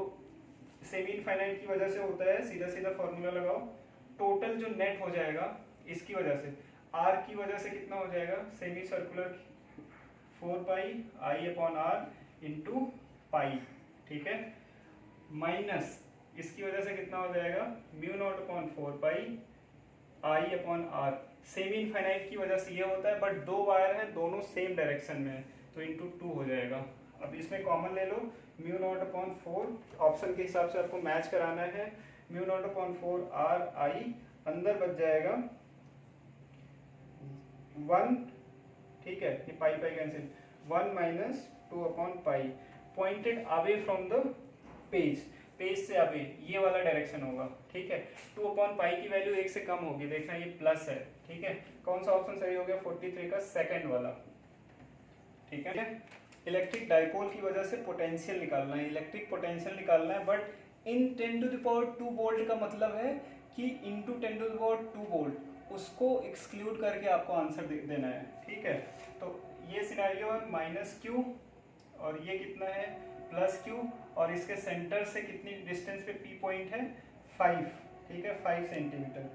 सेमी इनफाइनाइट की वजह से होता है, सीधा सीधा फॉर्मूला लगाओ, टोटल जो नेट हो जाएगा इसकी वजह से, आर की वजह से कितना हो जाएगा, semi circular 4 pi I upon R into pi, ठीक है, माइनस इसकी वजह से कितना हो जाएगा, mu not upon 4 pi I upon R. Semi infinite की वजह से ये होता है, बट दो वायर है दोनों सेम डायरेक्शन में है तो इंटू 2 हो जाएगा। अब इसमें कॉमन ले लो, म्यू नॉट अपॉन 4, ऑप्शन के हिसाब से आपको मैच कराना है, mu not upon 4 R I, अंदर बच जाएगा 1, ठीक है, ये pi pi cancel, 1 minus 2 upon pi, pointed away from the page, page से अवे ये वाला डायरेक्शन होगा, ठीक है। 2 अपॉन पाई की वैल्यू 1 से कम होगी, देखना ये प्लस है, ठीक है। कौन सा ऑप्शन सही हो गया, 43 का सेकंड वाला, ठीक है। इलेक्ट्रिक डाइपोल की वजह से पोटेंशियल निकालना है, इलेक्ट्रिक पोटेंशियल निकालना है, but in 10 to the power 2 volt का मतलब है कि into 10 to the power 2 volt, उसको एक्सक्लूड करके आपको आंसर देना है, ठीक है। तो ये सिनेरियो है माइनस क्यू और ये कितना है प्लस क्यू, और इसके सेंटर से कितनी डिस्टेंस पे पी पॉइंट है 5, ठीक है, 5 सेंटीमीटर,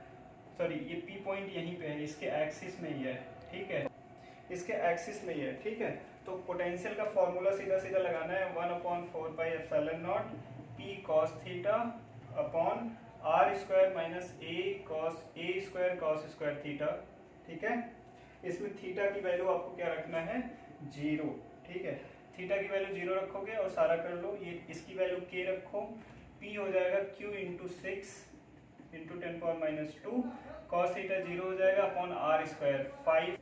सॉरी ये पी पॉइंट यहीं पे है, इसके एक्सिस में ही है, ठीक है, इसके एक्सिस में ही है, ठीक है। तो पोटेंशियल का फॉर्मूला सीधा सीधा लगाना है, 1 upon 4 pi epsilon not p cos theta upon r square minus a square cos square theta, ठीक है। इसमें थीटा की वैल्यू आपको क्या रखना है 0, ठीक है, थीटा की वैल्यू 0 रखोगे और सारा कर लो, ये इसकी वैल्यू k रखो, p हो जाएगा q into 6 into 10 power minus 2, cos theta 0 हो जाएगा अपॉन आर स्क्वायर 5,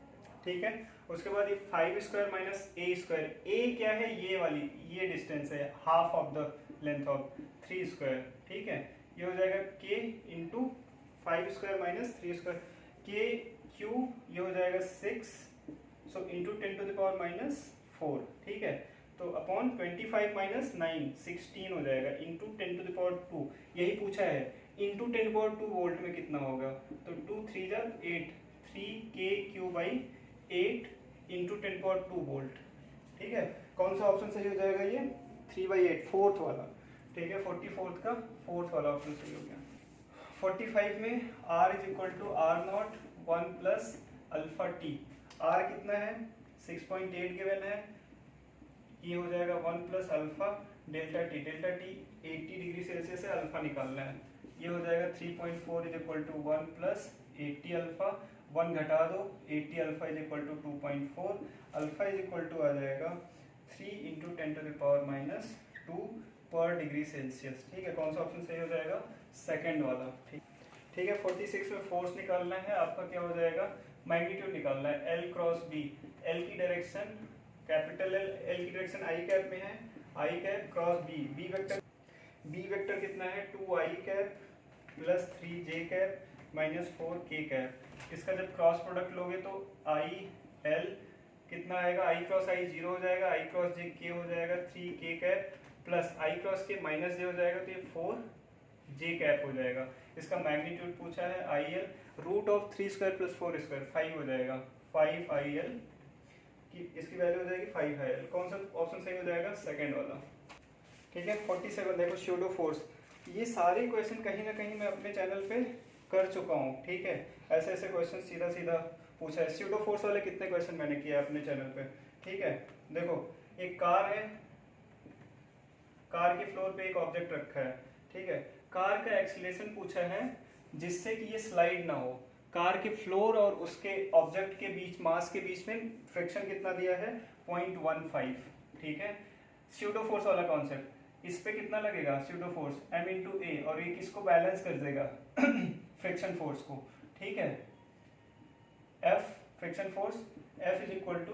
ठीक है। उसके बाद ये 5 square minus a square, a क्या है ये वाली, ये डिस्टेंस है half of the length of 3 square, ठीक है, ये हो जाएगा k into 5 square minus 3 square, k q ये हो जाएगा 6, so into 10 to the power minus 4, ठीक है। तो अपॉन 25 माइनस 9 16 हो जाएगा इंटू 10 टू द पावर 2, यही पूछा है, इंटू 10 पावर 2 वोल्ट में कितना होगा, तो 2 3 जा 8, 3k Q by 8 into 10 power 2 volt, ठीक है। कौन सा ऑप्शन सही हो जाएगा, ये 3/8 फोर्थ वाला, ठीक है, 44 का फोर्थ वाला ऑप्शन सही हो गया। 45 में r is equal to R not 1 plus alpha t, r कितना है 6.8 गिवन है, ये हो जाएगा 1 plus alpha delta T 80 degree Celsius से अल्फा निकालना है, ये हो जाएगा 3.4 is equal to 1 plus 80 alpha, 1 घटा दो 80 alpha is equal to 2.4, alpha is equal to आ जाएगा 3 into 10 to the power minus 2 पर डिग्री सेल्सियस, ठीक है। कौन सा ऑप्शन सही हो जाएगा, सेकंड वाला, ठीक है। 46 में फोर्स निकालना है, आपका क्या हो जाएगा, मैग्नीट्यूड निकालना है, L क्रॉस B, L की डायरेक्शन कैपिटल L की डायरेक्शन आई कैप में है, आई कैप क्रॉस B वेक्टर कितना है 2i cap plus 3j cap minus 4k cap, इसका जब क्रॉस प्रोडक्ट लोगे तो आई L कितना आएगा, i क्रॉस i 0 हो जाएगा, i क्रॉस j k हो जाएगा 3k cap plus i cross k minus j हो जाएगा, तो ये 4j कैप हो जाएगा। इसका मैग्नीट्यूड पूछा है IL, root of 3 square plus 4 square 5 हो जाएगा, 5IL की इसकी वैल्यू हो जाएगी 5IL। कौन सा ऑप्शन सही हो जाएगा, सेकंड वाला, ठीक है। 47 देखो स्यूडो फोर्स, ये सारे क्वेश्चन कहीं ना कहीं मैं अपने चैनल पे कर चुका हूँ, ठीक है, ऐसे ऐसे क्वेश्चन सीधा सीधा पूछा है। स्यूडो फोर्स वाले कितने क्वेश्चन मैंने किया अपने चैनल पे, ठीक है। देखो एक कार है, कार के फ्लोर पे एक ऑब्जेक्ट रखा है, ठीक है, कार का एक्सीलरेशन पूछा है जिससे कि ये स्लाइड ना हो, कार के फ्लोर और उसके ऑब्जेक्ट के बीच मास के बीच में फ्रिक्शन कितना दिया है 0.15, ठीक है। स्यूडो फोर्स वाला कॉन्सेप्ट, इस पे कितना लगेगा स्यूडो फोर्स m इंटू ए, और ये किसको बैलेंस कर देगा फ्रिक्शन फोर्स को, ठीक है, F friction force F is equal to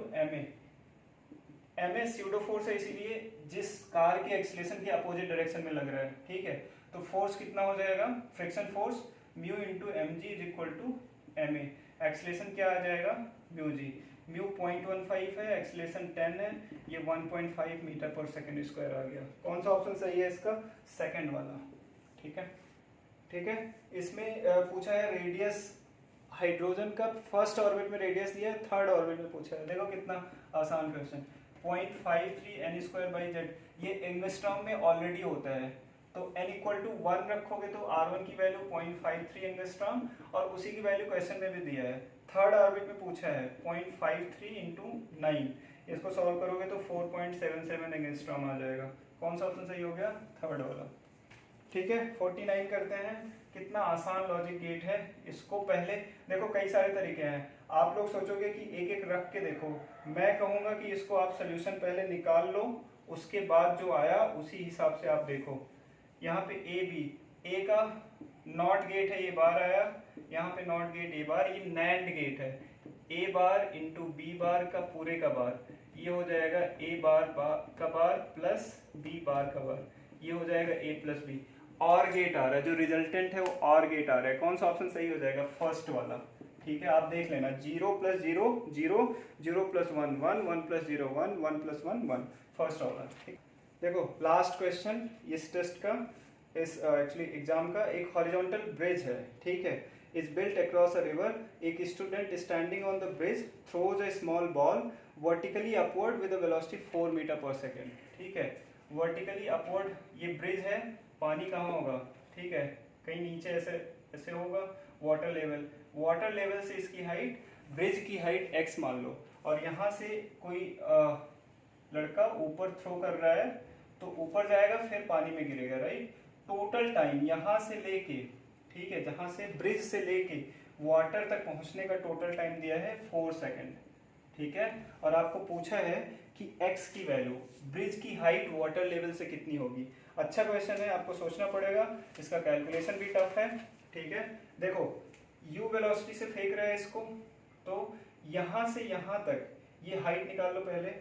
ma pseudo force है, इसीलिए जिस कार के एक्सीलरेशन के अपोजिट डायरेक्शन में लग रहा है, ठीक है। तो फोर्स कितना हो जाएगा, friction force mu into mg is equal to ma, acceleration क्या आ जाएगा म्यू जी, म्यू 0.15 है, एक्सीलरेशन 10 है, ये 1.5 मीटर पर सेकंड स्क्वायर आ गया। कौन सा ऑप्शन सही है इसका, सेकंड वाला, ठीक है। ठीक है। इसमें पूछा है रेडियस, हाइड्रोजन का फर्स्ट ऑर्बिट में रेडियस दिया है, थर्ड ऑर्बिट में पूछा है। देखो कितना आसान क्वेश्चन, 0.53 n²/z, ये एंगस्ट्रॉम में ऑलरेडी होता है, तो n = 1 रखोगे तो r1 की वैल्यू 0.53 एंगस्ट्रॉम, और उसी की वैल्यू क्वेश्चन में भी दिया है। थर्ड ऑर्बिट में पूछा है 0.53 × 9, इसको सॉल्व करोगे तो 4.77 एंगस्ट्रॉम आ जाएगा। कौन सा ऑप्शन सही हो गया? थर्ड वाला। ठीक है, 49 करते हैं। कितना आसान लॉजिक गेट है। इसको पहले देखो, कई सारे तरीके हैं, आप लोग सोचोगे कि एक एक रख के देखो, मैं कहूँगा कि इसको आप सोल्यूशन पहले निकाल लो, उसके बाद जो आया उसी हिसाब से आप देखो। यहाँ पे ए बी, ए का नॉट गेट है, ये बार आया, यहाँ पे नॉट गेट ए बार, ये नैंड गेट है, ए बार इंटू बी बार का पूरे का बार, ये हो जाएगा ए बार का बार प्लस बी बार का बार, ये हो जाएगा ए प्लस बी। और गेट आ रहा है, जो रिजल्टेंट है वो और गेट आ रहा है। कौन सा ऑप्शन सही हो जाएगा? फर्स्ट वाला। ठीक है, आप देख लेना, 0 + 0 0, 0 + 1 1, 1 + 0 1, 1 + 1 1, फर्स्ट वाला। ठीक, देखो लास्ट क्वेश्चन इस टेस्ट का, इस एक्चुअली एग्जाम का, एक हॉरिजॉन्टल ब्रिज है। ठीक है, is built across a river. एक student standing on the bridge throws a small ball vertically upward with a velocity 4 m/s. ठीक है, vertically upward ये ब्रिज है, पानी कहाँ होगा? ठीक है, कहीं नीचे ऐसे ऐसे होगा, वाटर लेवल से इसकी हाइट, ब्रिज की हाइट x मान लो, और यहाँ से कोई लड़का ऊपर थ्रो कर रहा है, तो ऊपर जाएगा फिर पानी में गिरेगा, राइट। टोटल टाइम यहाँ से लेके, ठीक है, जहां से ब्रिज से लेके वाटर तक पहुंचने का टोटल टाइम दिया है 4 सेकंड। ठीक है, और आपको पूछा है कि x की वैल्यू, ब्रिज की हाइट वाटर लेवल से कितनी होगी। अच्छा क्वेश्चन है, आपको सोचना पड़ेगा, इसका कैलकुलेशन भी टफ है। ठीक है, देखो u वेलोसिटी से फेंक रहा है इसको, तो यहां से यहां तक ये हाइट निकाल लो पहले,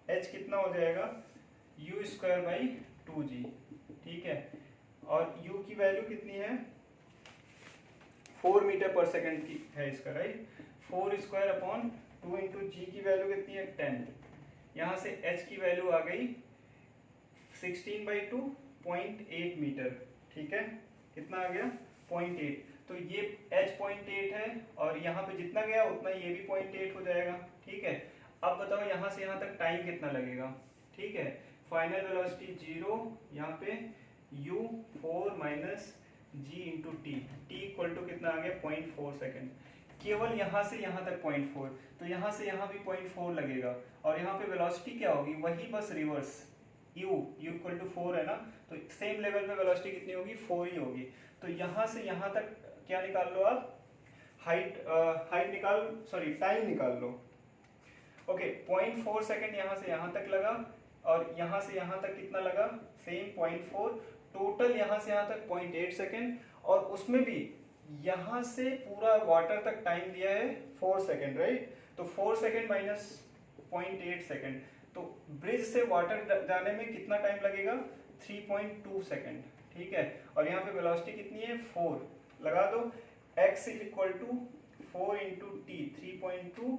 h कितना हो जाएगा? u² / 2g। ठीक है, और u की वैल्यू कितनी है? 4 m/s की है इसका, राइट। 4² / 2 × g की वैल्यू कितनी है? 10। यहाँ से h की वैल्यू आ गई 16/2, 0.8 मीटर। ठीक है, कितना आ गया? 0.8। तो ये h 0.8 है, और यहाँ पे जितना गया उतना ये भी 0.8 हो जाएगा। ठीक है, अब बताओ यहाँ से यहाँ तक टाइम कितना लगेगा। ठीक है, फाइनल वेलोसिटी 0, यहाँ पे u 4 - g × t, t = कितना आ गया? 0.4 सेकेंड। केवल यहाँ से यहाँ तक 0.4, तो यहाँ से यहाँ भी 0.4 लगेगा, और यहाँ पे वेलोसिटी क्या होगी? वही बस रिवर्स, u = 4 है ना, तो सेम लेवल पे वेलोसिटी कितनी होगी? 4 ही होगी। तो यहाँ से यहाँ तक क्या निकाल लो आप? हाइट निकाल, सॉरी टाइम निकाल लो। ओके, 0.4 सेकेंड यहाँ से यहाँ तक लगा, और यहाँ से यहाँ तक कितना लगा? सेम 0.4। टोटल यहाँ से यहाँ तक 0.8 सेकेंड, और उसमें भी यहाँ से पूरा वाटर तक टाइम दिया है 4 सेकेंड, राइट। तो 4 सेकेंड माइनस 0.8 सेकेंड, तो ब्रिज से वाटर जाने में कितना टाइम लगेगा? 3.2 सेकेंड। ठीक है, और यहाँ पे वेलोसिटी कितनी है? 4 लगा दो, x = 4 × t, 3.2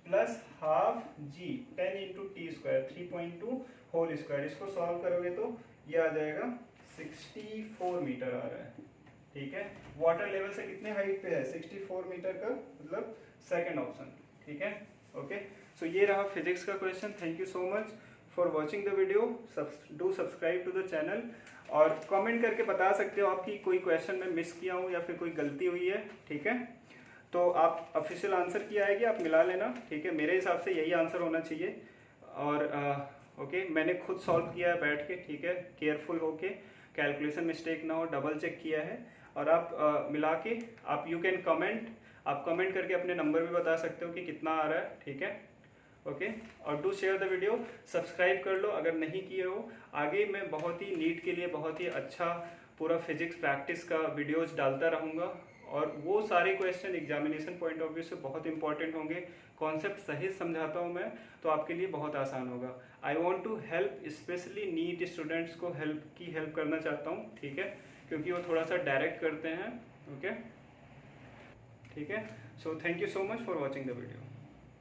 plus half g, 10 × t², 3.2 whole square. इसको सॉल्व करोगे तो ये आ जाएगा 64 मीटर आ रहा है। ठीक है, वाटर लेवल से कितने हाइट पे है? 64 मीटर का मतलब सेकंड ऑप्शन। ठीक है, ओके। सो ये रहा फिजिक्स का question. Thank you so much for watching the video. Do subscribe to the channel, और कमेंट करके बता सकते हो आपकी कोई क्वेश्चन में मिस किया हूँ या फिर कोई गलती हुई है। ठीक है, तो आप ऑफिशियल आंसर की आएगी, आप मिला लेना। ठीक है, मेरे हिसाब से यही आंसर होना चाहिए, और ओके, मैंने खुद सॉल्व किया है बैठ के। ठीक है, केयरफुल होके, कैलकुलेशन मिस्टेक ना हो, डबल चेक किया है। और आप मिला के आप यू कैन कमेंट, आप कमेंट करके अपने नंबर भी बता सकते हो कि कितना आ रहा है। ठीक है, ओके। और do share the video, subscribe कर लो अगर नहीं किए हो। आगे मैं बहुत ही नीट के लिए बहुत ही अच्छा पूरा फिजिक्स प्रैक्टिस का वीडियोज डालता रहूँगा, और वो सारे question examination point of view से बहुत इंपॉर्टेंट होंगे। कॉन्सेप्ट सही समझाता हूँ मैं, तो आपके लिए बहुत आसान होगा। I want to help specially NEET students को, हेल्प करना चाहता हूँ। ठीक है, क्योंकि वो थोड़ा सा डायरेक्ट करते हैं। ओके, ठीक है। So thank you so much for watching the video.